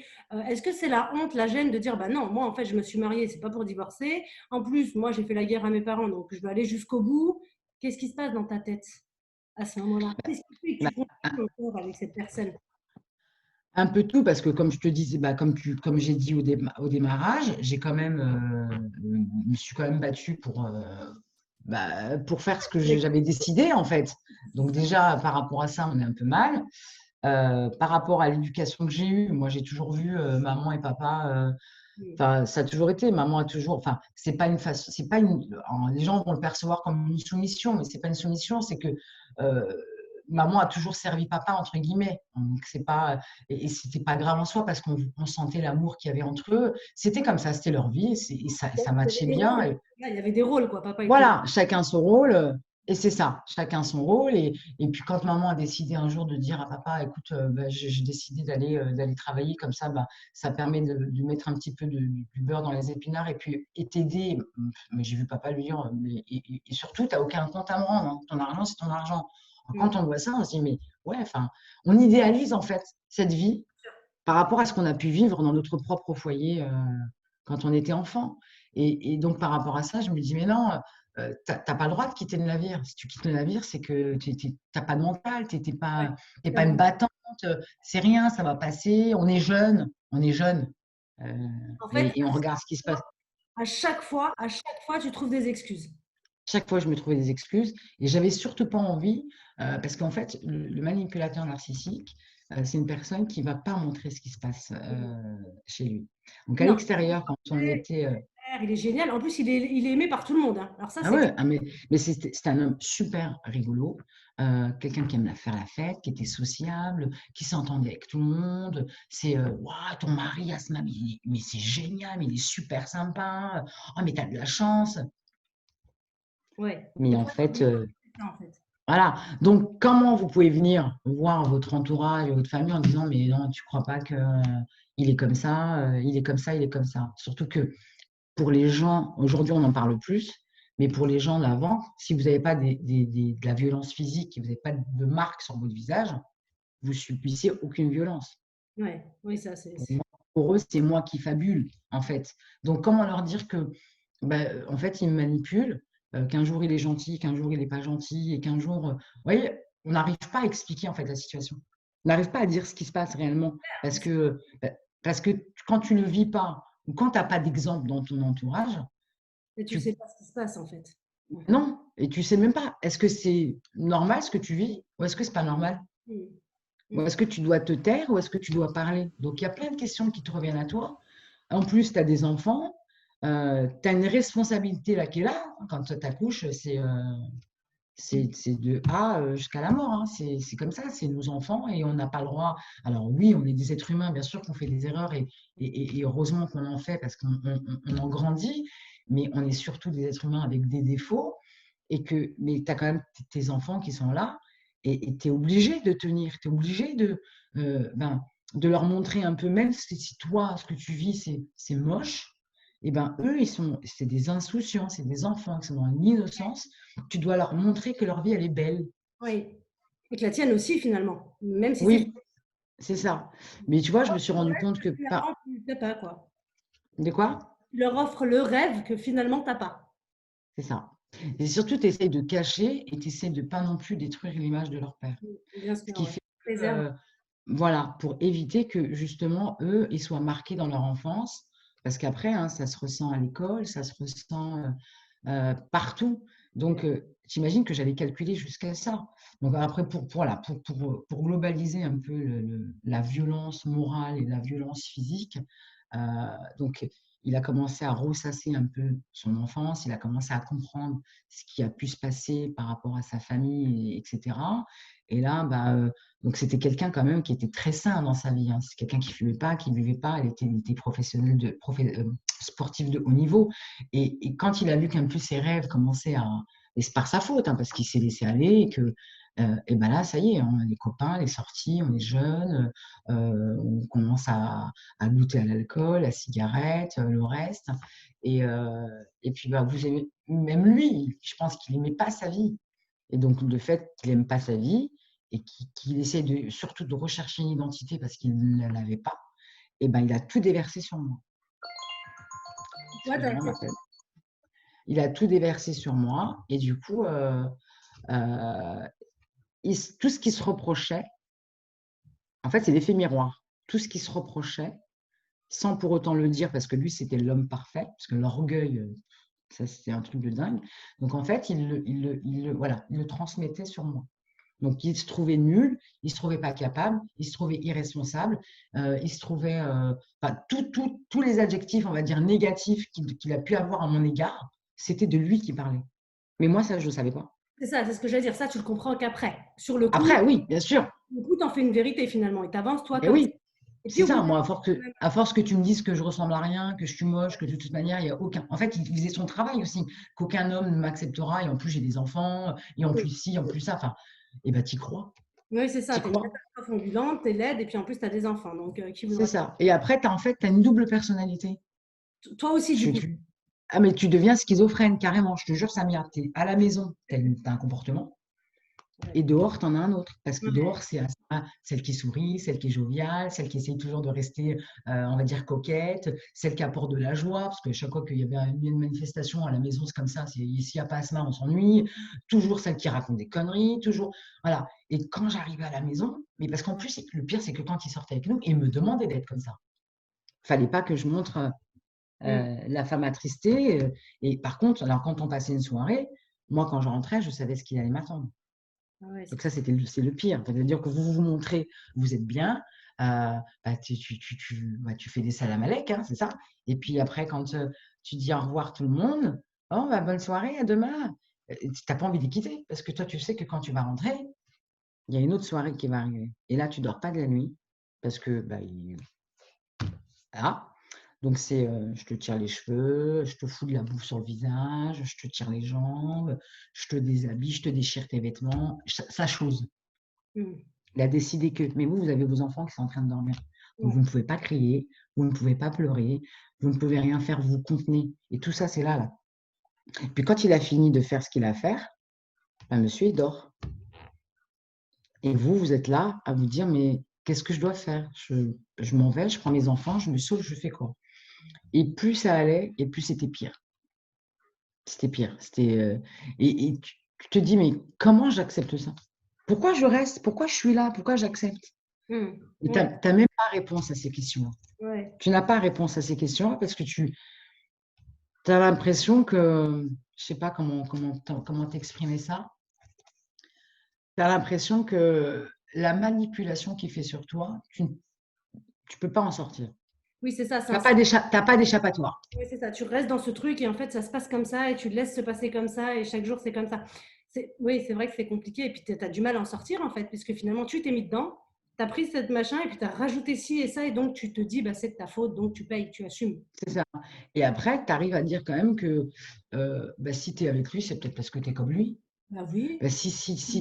Est-ce que c'est la honte, la gêne de dire bah non, moi en fait, je me suis mariée, c'est pas pour divorcer. En plus, moi, j'ai fait la guerre à mes parents, donc je veux aller jusqu'au bout. Qu'est-ce qui se passe dans ta tête à ce moment-là? Qu'est-ce qui fait que tu Bah, continues encore avec cette personne? un peu tout, parce que comme je te disais, bah, comme j'ai dit au démarrage, j'ai quand même, me suis quand même battue pour faire ce que j'avais décidé, en fait. Donc déjà, par rapport à ça, on est un peu mal. par rapport à l'éducation que j'ai eue, moi, j'ai toujours vu maman et papa. Mm. Enfin, ça a toujours été. Maman a toujours. Enfin, c'est pas une façon. C'est pas une. Alors, les gens vont le percevoir comme une soumission, mais c'est pas une soumission. C'est que euh, maman a toujours servi papa entre guillemets. Donc c'est pas. Et c'était pas grave en soi parce qu'on sentait l'amour qu'il y avait entre eux. C'était comme ça. C'était leur vie et ça matchait Et rôles. bien. Et, Là, il y avait des rôles, quoi. Papa était là. voilà, chacun son rôle. Et c'est ça, chacun son rôle. Et puis quand maman a décidé un jour de dire à papa, écoute, bah, j'ai décidé d'aller travailler comme ça, bah, ça permet de mettre un petit peu du beurre dans les épinards et puis et t'aider. Mais j'ai vu papa lui dire, et surtout, tu n'as aucun compte à me rendre, hein. Ton argent, c'est ton argent. Mm. Quand on voit ça, on se dit, mais ouais, enfin, on idéalise en fait cette vie par rapport à ce qu'on a pu vivre dans notre propre foyer quand on était enfant. Et donc, par rapport à ça, je me dis, mais non, tu n'as pas le droit de quitter le navire. Si tu quittes le navire, c'est que tu n'as pas de mental, tu n'es Ouais. pas, t'es pas une battante, c'est rien, ça va passer, on est jeune, euh, En fait, et on regarde ce qui se passe. à chaque fois, tu trouves des excuses. Chaque fois, je me trouvais des excuses et j'avais surtout pas envie, parce qu'en fait, le manipulateur narcissique, c'est une personne qui va pas montrer ce qui se passe chez lui. Donc à Non, l'extérieur, quand on était, il est génial. En plus, il est aimé par tout le monde, hein. Alors ça, ah c'est ouais, ah mais c'était un homme super rigolo, quelqu'un qui aime faire la fête, qui était sociable, qui s'entendait avec tout le monde. C'est Ouah, ton mari, Asma, mais c'est génial, mais il est super sympa. Oh, mais t'as de la chance. ouais. Mais Et en toi, fait, c'est ça, en fait. voilà. Donc, comment vous pouvez venir voir votre entourage et votre famille en disant, mais non, tu crois pas que il est comme ça, il est comme ça, il est comme ça. Surtout que pour les gens, aujourd'hui, on en parle plus, mais pour les gens d'avant, si vous n'avez pas de la violence physique et vous n'avez pas de marque sur votre visage, vous subissez aucune violence. Ouais. Oui, ça, Pour eux, c'est moi qui fabule, en fait. Donc, comment leur dire que, bah, en fait, ils me manipulent, qu'un jour il est gentil, qu'un jour il n'est pas gentil, et qu'un jour, vous voyez, on n'arrive pas à expliquer en fait la situation. On n'arrive pas à dire ce qui se passe réellement, bah, parce que quand tu ne le vis pas ou quand tu n'as pas d'exemple dans ton entourage, Et tu tu sais pas ce qui se passe, en fait. Ouais. non, et tu sais même pas. Est-ce que c'est normal ce que tu vis ou est-ce que c'est pas normal? Mm. Ou Mm. est-ce que tu dois te taire ou est-ce que tu dois parler? Donc il y a plein de questions qui te reviennent à toi. En plus, tu as des enfants, tu as une responsabilité là qui est là. Quand tu accouches, c'est de A jusqu'à la mort, hein. C'est comme ça, c'est nos enfants et on n'a pas le droit. Alors oui, on est des êtres humains, bien sûr qu'on fait des erreurs et heureusement qu'on en fait parce qu'on en grandit, mais on est surtout des êtres humains avec des défauts mais tu as quand même tes enfants qui sont là et tu es obligé de tenir, tu es obligé de leur montrer un peu, même si toi, ce que tu vis, c'est moche, et ben eux, c'est des insouciants, c'est des enfants qui sont dans l'innocence. Tu dois leur montrer que leur vie, elle est belle. Oui. Et que la tienne aussi, finalement. Même si c'est. Oui, c'est ça. Mais tu vois, je me suis rendu compte que pas. Finalement, tu n'as pas, quoi. De quoi? Tu leur offres le rêve que finalement, tu n'as pas. C'est ça. Et surtout, tu essayes de cacher et tu essayes de pas non plus détruire l'image de leur père. Bien Ce sûr, qui ouais. fait que, Préserve. voilà, pour éviter que justement, eux, ils soient marqués dans leur enfance. Parce qu'après, hein, ça se ressent à l'école, ça se ressent partout. Donc, j'imagine que j'avais calculé jusqu'à ça. Donc, après, voilà, pour globaliser un peu la violence morale et la violence physique, donc, il a commencé à ressasser un peu son enfance, il a commencé à comprendre ce qui a pu se passer par rapport à sa famille, etc. Et là, donc c'était quelqu'un quand même qui était très sain dans sa vie, hein. C'est quelqu'un qui ne fumait pas, qui ne buvait pas, il était professionnel sportif de haut niveau. Et quand il a vu qu'un peu ses rêves commençaient à... Et c'est par sa faute, hein, parce qu'il s'est laissé aller et que et ben là, ça y est, on a les copains, les sorties, on est jeunes, on commence à goûter à l'alcool, à la cigarette, le reste. Et puis, même lui, je pense qu'il n'aimait pas sa vie. Et donc, le fait qu'il n'aime pas sa vie et qu'il essaie surtout de rechercher une identité parce qu'il ne l'avait pas, et ben, il a tout déversé sur moi. Toi, tu as Excuse-moi, accepté. m'appelle. Il a tout déversé sur moi. Et du coup, euh, tout ce qui se reprochait, en fait, c'est l'effet miroir. Tout ce qui se reprochait, sans pour autant le dire, parce que lui, c'était l'homme parfait, parce que l'orgueil, ça, c'était un truc de dingue. Donc, en fait, voilà, il le transmettait sur moi. Donc, il se trouvait nul, il se trouvait pas capable, il se trouvait irresponsable, il se trouvait, enfin, tous les adjectifs, on va dire, négatifs qu'il a pu avoir à mon égard, c'était de lui qui parlait. Mais moi, ça, je ne savais pas. C'est ça, c'est ce que j'allais dire. Ça, tu le comprends qu'après. Sur le coup, Après, oui, bien sûr. t'en fais une vérité finalement. Et t'avances toi Et comme ça. oui, Et puis c'est au bout ça. d'un Moi, moment, à force que tu me dises que je ressemble à rien, que je suis moche, que de toute manière, il n'y a aucun. En fait, il faisait son travail aussi, qu'aucun homme ne m'acceptera. Et en plus, j'ai des enfants. Et en oui, plus, ci, en plus, ça. Enfin, et ben, t'y crois. oui, c'est ça. T'y Tu es une crois. catastrophe ambulante, tu es laide et puis en plus, tu as des enfants. Donc, qui C'est voudra te... ça. Et après, en fait, tu as une double personnalité. Toi aussi, du coup. Ah, mais tu deviens schizophrène, carrément. Je te jure, Samia, tu es à la maison, tu as un comportement. Ouais. Et dehors, tu en as un autre. Parce que Ouais. dehors, c'est celle qui sourit, celle qui est joviale, celle qui essaye toujours de rester, on va dire, coquette, celle qui apporte de la joie. Parce que chaque fois qu'il y avait une manifestation à la maison, c'est comme ça. S'il n'y a pas Asma, on s'ennuie. Toujours celle qui raconte des conneries. Toujours. Voilà. Et quand j'arrivais à la maison, mais parce qu'en plus, le pire, c'est que quand il sortait avec nous, il me demandait d'être comme ça. Fallait pas que je montre Mm. la femme attristée. Et par contre, alors quand on passait une soirée, moi, quand je rentrais, je savais ce qu'il allait m'attendre. Ah ouais, Donc ça, c'est le pire. C'est-à-dire que vous vous montrez, vous êtes bien, bah, tu fais des salam-alek, hein, c'est ça. Et puis après, quand tu dis au revoir tout le monde, oh, bah, bonne soirée, à demain. Tu n'as pas envie de les quitter parce que toi, tu sais que quand tu vas rentrer, il y a une autre soirée qui va arriver. Et là, tu dors pas de la nuit parce que bah, voilà. Donc, c'est je te tire les cheveux, je te fous de la bouffe sur le visage, je te tire les jambes, je te déshabille, je te déchire tes vêtements, ça chose. Mm. Il a décidé que, mais vous avez vos enfants qui sont en train de dormir. Donc, Ouais. vous ne pouvez pas crier, vous ne pouvez pas pleurer, vous ne pouvez rien faire, vous contenez. Et tout ça, c'est là, là. Puis quand il a fini de faire ce qu'il a à faire, ben, monsieur, il dort. Et vous, vous êtes là à vous dire, mais qu'est-ce que je dois faire? Je m'en vais, je prends mes enfants, je me sauve, je fais quoi? Et plus ça allait, et plus c'était pire. C'était pire. Et tu te dis, mais comment j'accepte ça? Pourquoi je reste? Pourquoi je suis là? Pourquoi j'accepte? Mm. Et tu Ouais. n'as même pas réponse à ces questions. Ouais. Tu n'as pas réponse à ces questions parce que tu as l'impression que, je sais pas comment t'exprimer ça, tu as l'impression que la manipulation qui fait sur toi, tu ne peux pas en sortir. Oui, c'est ça, c'est Tu un n'as pas cercle. d'échappatoire. Oui, c'est ça. Tu restes dans ce truc et en fait, ça se passe comme ça et tu le laisses se passer comme ça et chaque jour, c'est comme ça. Oui, c'est vrai que c'est compliqué et puis tu as du mal à en sortir en fait, puisque finalement, tu t'es mis dedans, tu as pris cette machin et puis tu as rajouté ci et ça et donc tu te dis, bah, c'est de ta faute, donc tu payes, tu assumes. C'est ça. Et après, tu arrives à dire quand même que bah, si tu es avec lui, c'est peut-être parce que tu es comme lui. Bah oui, Bah, si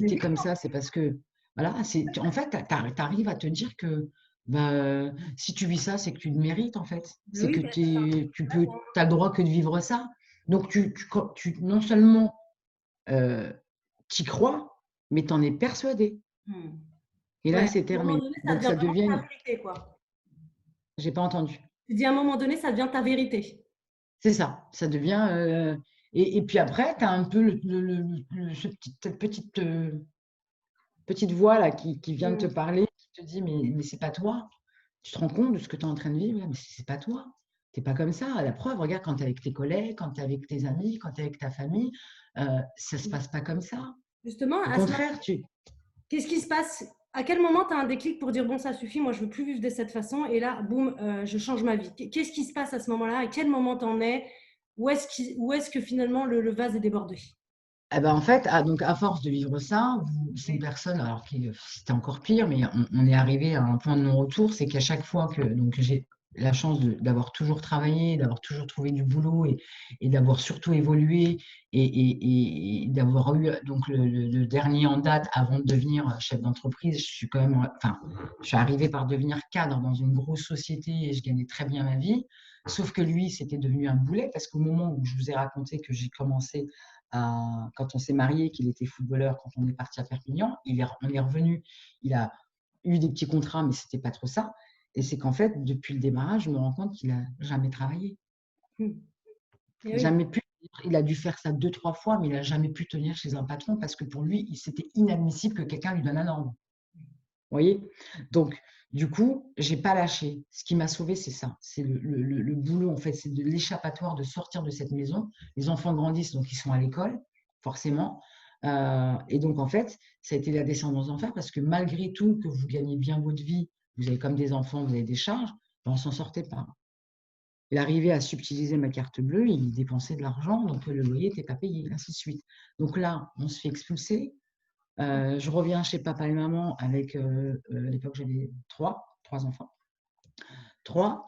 mais tu es oui, comme ça, c'est parce que, voilà, en fait, tu arrives à te dire que bah, si tu vis ça, c'est que tu le mérites, en fait. bah C'est oui, que bah, c'est ça. as le droit que de vivre ça. Donc, non seulement tu y crois, mais tu en es persuadé. Hmm. Et Ouais, là, à c'est un moment terminé. donné, ça Donc, devient ça vraiment ta devient, vérité, quoi. j'ai pas entendu. Tu dis à un moment donné, ça devient ta vérité. C'est ça. Ça devient. Et puis après, tu as un peu cette petite voix là qui vient de te Hmm. parler, qui te dit mais c'est pas toi. Tu te rends compte de ce que tu es en train de vivre là, mais c'est pas toi. Tu n'es pas comme ça. La preuve, regarde quand tu es avec tes collègues, quand tu es avec tes amis, quand tu es avec ta famille, ça se passe pas comme ça. Justement, Au Asma, contraire, qu'est-ce qui se passe? À quel moment tu as un déclic pour dire bon, ça suffit, moi je veux plus vivre de cette façon et là, boum, je change ma vie. Qu'est-ce qui se passe à ce moment-là? À quel moment t'en es? Où est-ce que finalement le vase est débordé? eh ben, en fait, donc à force de vivre ça, c'est une personne, alors qui c'était encore pire, mais on est arrivé à un point de non-retour, c'est qu'à chaque fois que donc j'ai la chance d'avoir toujours travaillé, d'avoir toujours trouvé du boulot et d'avoir surtout évolué et d'avoir eu donc le dernier en date avant de devenir chef d'entreprise, je suis quand même, enfin, je suis arrivée par devenir cadre dans une grosse société et je gagnais très bien ma vie. Sauf que lui, c'était devenu un boulet parce qu'au moment où je vous ai raconté que j'ai commencé quand on s'est marié, qu'il était footballeur, quand on est parti à Perpignan, on est revenu, il a eu des petits contrats, mais ce n'était pas trop ça. Et c'est qu'en fait, depuis le démarrage, je me rends compte qu'il n'a jamais travaillé. Hmm. Eh oui. Jamais pu. Il a dû faire ça 2, 3 fois, mais il n'a jamais pu tenir chez un patron parce que pour lui, c'était inadmissible que quelqu'un lui donne un ordre. Vous voyez? Donc, du coup, je n'ai pas lâché. Ce qui m'a sauvé, c'est ça. C'est le boulot, en fait. C'est de l'échappatoire de sortir de cette maison. Les enfants grandissent, donc ils sont à l'école, forcément. Et donc, en fait, ça a été la descente aux enfers parce que malgré tout, que vous gagnez bien votre vie, vous avez comme des enfants, vous avez des charges, ben, on ne s'en sortait pas. Il arrivait à subtiliser ma carte bleue, il dépensait de l'argent, donc le loyer n'était pas payé, ainsi de suite. Donc là, on se fait expulser. Je reviens chez papa et maman avec, à l'époque, j'avais trois enfants. Trois.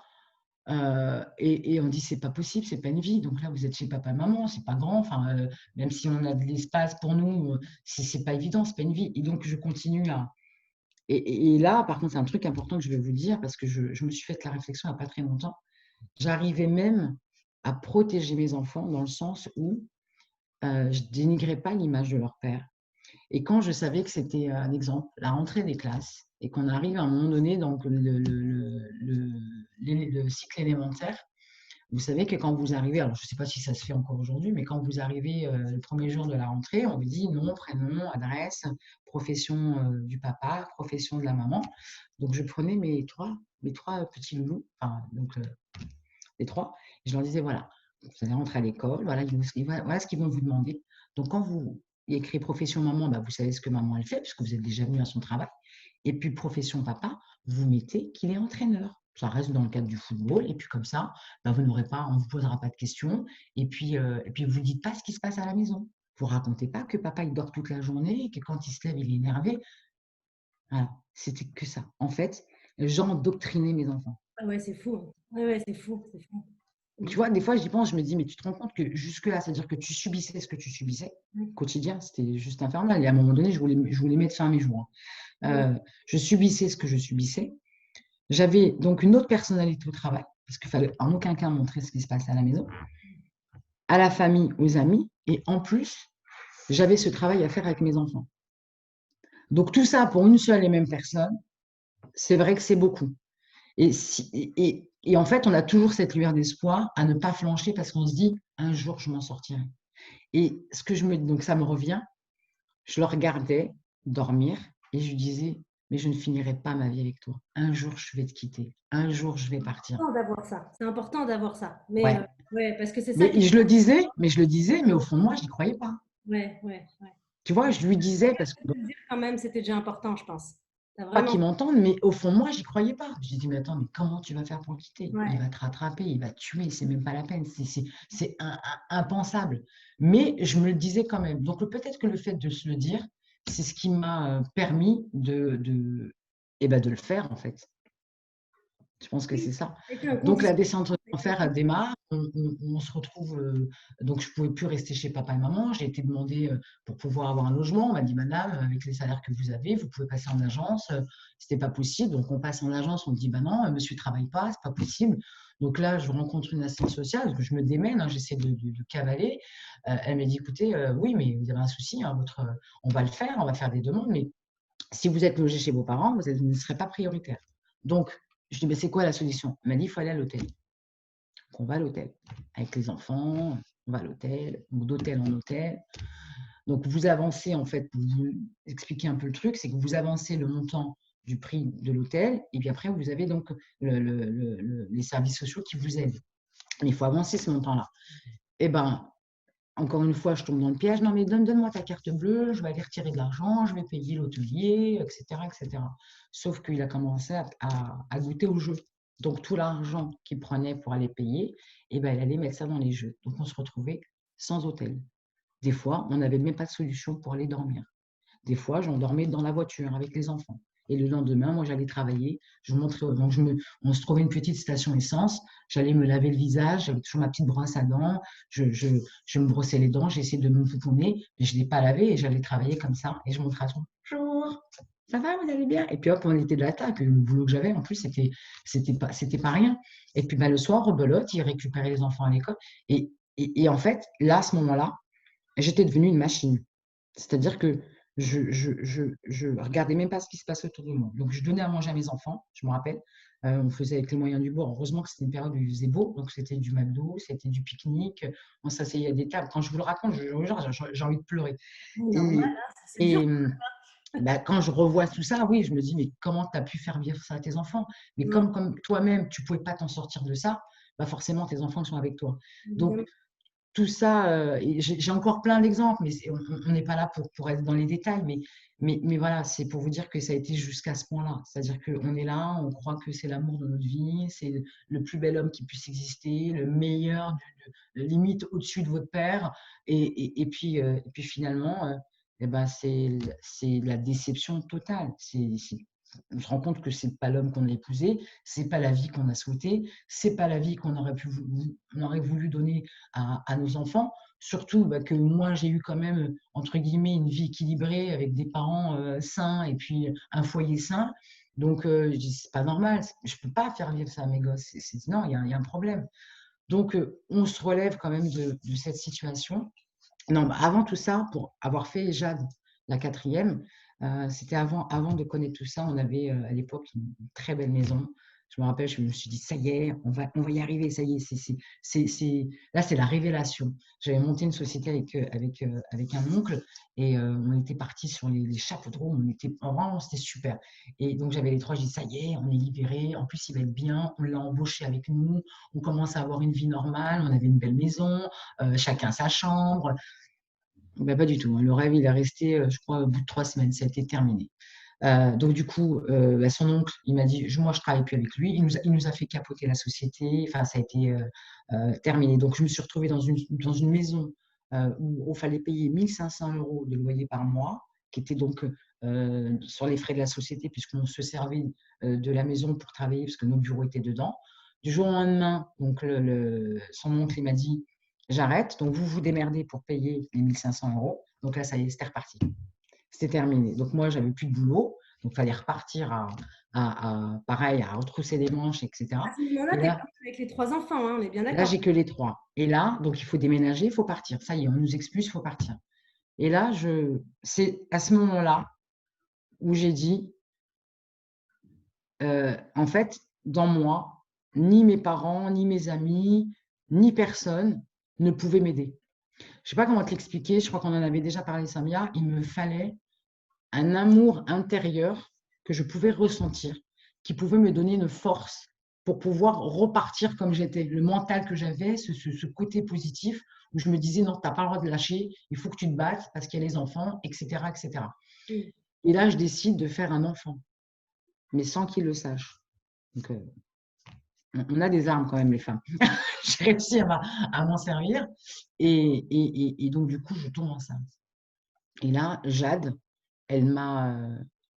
Et on dit, c'est pas possible, c'est pas une vie. Donc là, vous êtes chez papa et maman, c'est pas grand. Enfin, même si on a de l'espace pour nous, c'est pas évident, c'est pas une vie. Et donc, je continue là. Et là, par contre, c'est un truc important que je vais vous dire parce que je me suis fait la réflexion il n'y a pas très longtemps. J'arrivais même à protéger mes enfants dans le sens où je dénigrais pas l'image de leur père. Et quand je savais que c'était, un exemple, la rentrée des classes, et qu'on arrive à un moment donné, donc le cycle élémentaire, vous savez que quand vous arrivez, alors je ne sais pas si ça se fait encore aujourd'hui, mais quand vous arrivez le premier jour de la rentrée, on vous dit nom, prénom, adresse, profession du papa, profession de la maman. Donc je prenais mes trois petits loulous, enfin, donc les trois, et je leur disais voilà, vous allez rentrer à l'école, voilà ce qu'ils vont vous demander. Donc quand vous écrivez profession maman, bah, vous savez ce que maman elle fait, puisque vous êtes déjà venu à son travail. Et puis profession papa, vous mettez qu'il est entraîneur. Ça reste dans le cadre du football. Et puis comme ça, bah, vous n'aurez pas, on ne vous posera pas de questions. Et puis vous ne dites pas ce qui se passe à la maison. Vous ne racontez pas que papa il dort toute la journée et que quand il se lève, il est énervé. Voilà, c'était que ça. En fait, j'endoctrinais mes enfants. Ah ouais, c'est fou. Ouais, c'est fou, c'est fou. Tu vois, des fois, j'y pense, je me dis, mais tu te rends compte que jusque-là, c'est-à-dire que tu subissais ce que tu subissais, quotidien, c'était juste infernal. Et à un moment donné, je voulais mettre fin à mes jours. Je subissais ce que je subissais. J'avais donc une autre personnalité au travail, parce qu'il fallait en aucun cas montrer ce qui se passait à la maison, à la famille, aux amis, et en plus, j'avais ce travail à faire avec mes enfants. Donc tout ça pour une seule et même personne, c'est vrai que c'est beaucoup. Et en fait, on a toujours cette lueur d'espoir à ne pas flancher parce qu'on se dit, un jour, je m'en sortirai. Et donc ça me revient, je le regardais dormir et je lui disais, mais je ne finirai pas ma vie avec toi. Un jour, je vais te quitter. Un jour, je vais partir. C'est important d'avoir ça. Mais Ouais. ouais, parce que c'est ça qui. Mais je le disais, mais au fond de moi, je n'y croyais pas. Ouais. Tu vois, je lui disais, parce que Le dire quand même, c'était déjà important, je pense. T'as pas vraiment. qu'il m'entende, mais au fond de moi, j'y croyais pas. Je dis, mais attends, mais comment tu vas faire pour le quitter? Il Ouais. va te rattraper, il va te tuer, c'est même pas la peine, c'est impensable. Mais je me le disais quand même. Donc peut-être que le fait de se le dire, c'est ce qui m'a permis de le faire en fait. Je pense que c'est ça. C'était un Donc la conditionnement. descente aux enfers, elle démarre. On se retrouve. Donc je ne pouvais plus rester chez papa et maman. J'ai été demandée pour pouvoir avoir un logement. On m'a dit, madame, avec les salaires que vous avez, vous pouvez passer en agence. Ce n'était pas possible. Donc on passe en agence. On me dit, bah non, monsieur ne travaille pas, c'est pas possible. Donc là, je rencontre une assistante sociale. Je me démène, hein, j'essaie de cavaler. Elle m'a dit, écoutez, oui, mais vous avez un souci. Hein, on va le faire, on va faire des demandes. Mais si vous êtes logé chez vos parents, vous ne serez pas prioritaire. Donc, je dis, mais c'est quoi la solution? Elle m'a dit, il faut aller à l'hôtel. Donc, on va à l'hôtel. Avec les enfants, on va à l'hôtel, d'hôtel en hôtel. Donc, vous avancez, en fait, pour vous expliquer un peu le truc, c'est que vous avancez le montant du prix de l'hôtel, et puis après, vous avez donc les services sociaux qui vous aident. Mais il faut avancer ce montant-là. Eh bien, encore une fois, je tombe dans le piège. Non, mais donne-moi ta carte bleue, je vais aller retirer de l'argent, je vais payer l'hôtelier, etc., etc. Sauf qu'il a commencé à goûter au jeu. Donc, tout l'argent qu'il prenait pour aller payer, eh ben, il allait mettre ça dans les jeux. Donc, on se retrouvait sans hôtel. Des fois, on n'avait même pas de solution pour aller dormir. Des fois, j'en dormais dans la voiture avec les enfants. Et le lendemain, moi, j'allais travailler. On se trouvait une petite station essence. J'allais me laver le visage. J'avais toujours ma petite brosse à dents. Je me brossais les dents. J'essayais de me pouponner, mais je ne l'ai pas lavé et j'allais travailler comme ça. Et je montrais à son bonjour, ça va, vous allez bien? Et puis hop, on était de l'attaque. Le boulot que j'avais, en plus, c'était pas rien. Et puis le soir, rebelote, il récupérait les enfants à l'école. Et en fait, là, à ce moment-là, j'étais devenue une machine. C'est-à-dire que je regardais même pas ce qui se passait autour de moi. Donc, je donnais à manger à mes enfants, je me rappelle. On faisait avec les moyens du bord. Heureusement que c'était une période où il faisait beau. Donc, c'était du McDo, c'était du pique-nique. On s'asseyait à des tables. Quand je vous le raconte, j'ai envie de pleurer. Normal, Et, hein, c'est dur. et bah, quand je revois tout ça, oui, je me dis, mais comment tu as pu faire vivre ça à tes enfants? Mais Non, comme toi-même, tu ne pouvais pas t'en sortir de ça, bah forcément, tes enfants sont avec toi. Donc, évidemment. tout ça, et j'ai encore plein d'exemples, mais on n'est pas là pour être dans les détails, mais voilà, c'est pour vous dire que ça a été jusqu'à ce point-là. C'est-à-dire qu'on est là, on croit que c'est l'amour de notre vie, c'est le plus bel homme qui puisse exister, le meilleur, limite au-dessus de votre père, et puis finalement, eh ben, c'est la déception totale. On se rend compte que c'est pas l'homme qu'on a épousé, c'est pas la vie qu'on a souhaitée, c'est pas la vie qu'on on aurait voulu donner à nos enfants. Surtout bah, que moi, j'ai eu quand même, entre guillemets, une vie équilibrée avec des parents sains et puis un foyer sain. Donc, je dis, c'est pas normal, je peux pas faire vivre ça à mes gosses. Non, il y a un problème. Donc, on se relève quand même de cette situation. Non, bah, avant tout ça, pour avoir fait Jade, la quatrième, c'était avant de connaître tout ça. On avait à l'époque une très belle maison. Je me rappelle, je me suis dit, ça y est, on va y arriver, ça y est. Là, c'est la révélation. J'avais monté une société avec un oncle et on était partis sur les chapeaux de roue. Vraiment, c'était super. Et donc, j'avais les trois, je dis, ça y est, on est libérés. En plus, il va être bien. On l'a embauché avec nous. On commence à avoir une vie normale. On avait une belle maison, chacun sa chambre. Bah, pas du tout, hein. Le rêve, il est resté, je crois, au bout de 3 semaines, ça a été terminé. Donc, du coup, bah, son oncle, il m'a dit, moi, je travaille plus avec lui. Il nous a fait capoter la société. Enfin, ça a été terminé. Donc, je me suis retrouvée dans une maison où il fallait payer 1 500 € de loyer par mois, qui était donc sur les frais de la société, puisqu'on se servait de la maison pour travailler, parce que nos bureaux étaient dedans. Du jour au lendemain, donc son oncle, il m'a dit, j'arrête, donc vous vous démerdez pour payer les 1 500 €. Donc là, ça y est, c'était reparti. C'était terminé. Donc moi, j'avais plus de boulot, donc il fallait repartir pareil, à retrousser les manches, À etc. ce moment-là, Et tu es là, quand même avec les 3 enfants, hein, on est bien là, d'accord. j'ai que les trois. Et là, donc il faut déménager, il faut partir. Ça y est, on nous expulse, il faut partir. Et là, c'est à ce moment-là où j'ai dit, en fait, dans moi, ni mes parents, ni mes amis, ni personne ne pouvait m'aider. Je ne sais pas comment te l'expliquer, je crois qu'on en avait déjà parlé, Samia. Il me fallait un amour intérieur que je pouvais ressentir, qui pouvait me donner une force pour pouvoir repartir comme j'étais. Le mental que j'avais, ce côté positif où je me disais non, tu n'as pas le droit de lâcher, il faut que tu te battes parce qu'il y a les enfants, etc., etc. Mm. Et là, je décide de faire un enfant, mais sans qu'il le sache. Donc, on a des armes quand même, les femmes. J'ai réussi à m'en servir. Et donc, du coup, je tombe enceinte. Et là, Jade, elle m'a,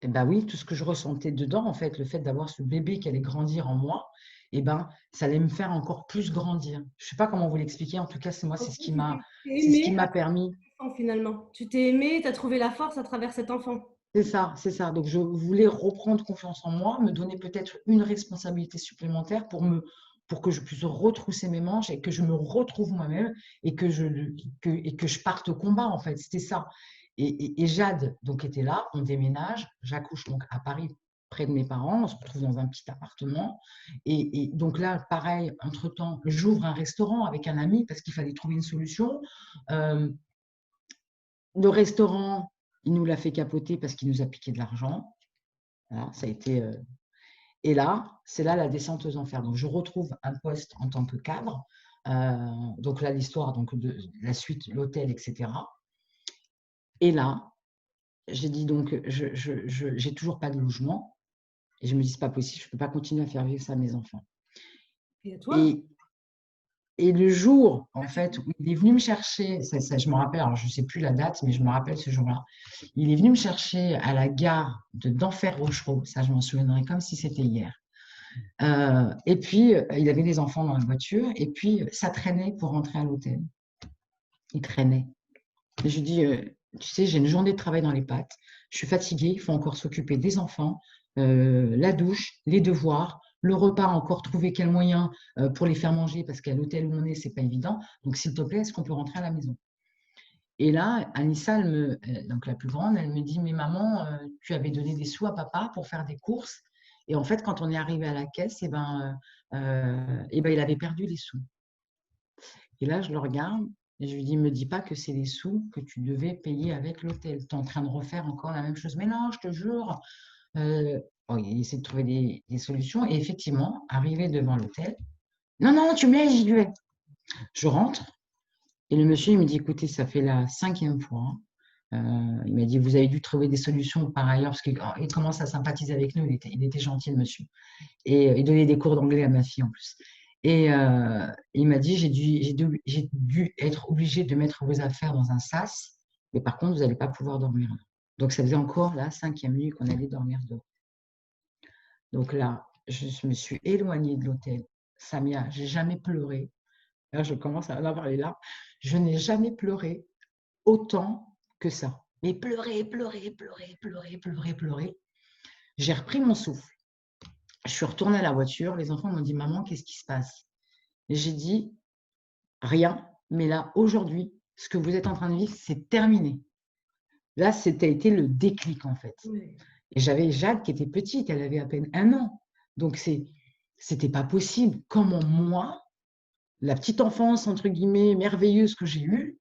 bah oui, tout ce que je ressentais dedans, en fait, le fait d'avoir ce bébé qui allait grandir en moi, et ben, ça allait me faire encore plus grandir. Je ne sais pas comment vous l'expliquer. En tout cas, c'est moi, En c'est ce fait, qui tu m'a, t'es c'est ce qui aimé à m'a travers permis. cet enfant finalement. Tu t'es aimé, tu as trouvé la force à travers cet enfant. C'est ça, c'est ça. Donc, je voulais reprendre confiance en moi, me donner peut-être une responsabilité supplémentaire pour que je puisse retrousser mes manches et que je me retrouve moi-même et que je parte au combat, en fait. C'était ça. Et Jade, donc, était là, on déménage, j'accouche donc à Paris, près de mes parents, on se retrouve dans un petit appartement. Et donc là, pareil, entre-temps, j'ouvre un restaurant avec un ami parce qu'il fallait trouver une solution. Euh, le restaurant, il nous l'a fait capoter parce qu'il nous a piqué de l'argent. Voilà, ça a été. Et là, c'est là la descente aux enfers. Donc, je retrouve un poste en tant que cadre. Donc là, l'histoire donc de la suite, l'hôtel, etc. Et là, j'ai dit donc, j'ai toujours pas de logement. Et je me dis, c'est pas possible, je peux pas continuer à faire vivre ça à mes enfants. Et à toi? Et Et le jour, en fait, où il est venu me chercher, ça, je me rappelle, alors je ne sais plus la date, mais je me rappelle ce jour-là, il est venu me chercher à la gare d'Enfer-Rochereau, ça je m'en souviendrai comme si c'était hier. Et puis, il avait des enfants dans la voiture, et puis ça traînait pour rentrer à l'hôtel. Il traînait. Et je lui dis, tu sais, j'ai une journée de travail dans les pattes, je suis fatiguée, il faut encore s'occuper des enfants, la douche, les devoirs, le repas, encore trouver quel moyen pour les faire manger, parce qu'à l'hôtel où on est, c'est pas évident. Donc, s'il te plaît, est-ce qu'on peut rentrer à la maison? Et là, Anissa, donc la plus grande, elle me dit, mais maman, tu avais donné des sous à papa pour faire des courses. Et en fait, quand on est arrivé à la caisse, il avait perdu les sous. Et là, je le regarde et je lui dis, me dis pas que c'est les sous que tu devais payer avec l'hôtel. Tu es en train de refaire encore la même chose. Mais non, je te jure. Bon, il essaie de trouver des solutions. Et effectivement, arrivé devant l'hôtel, non, non, tu me laisses, j'y vais. Je rentre. Et le monsieur, il me dit, écoutez, ça fait la 5e fois. Il m'a dit, vous avez dû trouver des solutions par ailleurs, parce qu'il commence à sympathiser avec nous. Il était gentil, le monsieur. Et il donnait des cours d'anglais à ma fille en plus. Et il m'a dit, j'ai dû être obligé de mettre vos affaires dans un sas, mais par contre, vous n'allez pas pouvoir dormir. Donc, ça faisait encore la 5e nuit qu'on allait dormir dehors. Donc là, je me suis éloignée de l'hôtel. Samia, j'ai jamais pleuré. Là, je commence à en avoir les larmes. Je n'ai jamais pleuré autant que ça. Mais pleurer, pleurer, pleurer, pleurer, pleurer, pleurer. J'ai repris mon souffle. Je suis retournée à la voiture. Les enfants m'ont dit, maman, qu'est-ce qui se passe? Et j'ai dit, rien. Mais là, aujourd'hui, ce que vous êtes en train de vivre, c'est terminé. Là, c'était été le déclic, en fait. Oui. Et j'avais Jade qui était petite, elle avait à peine 1 an. Donc, c'était pas possible. Comment moi, la petite enfance, entre guillemets, merveilleuse que j'ai eue,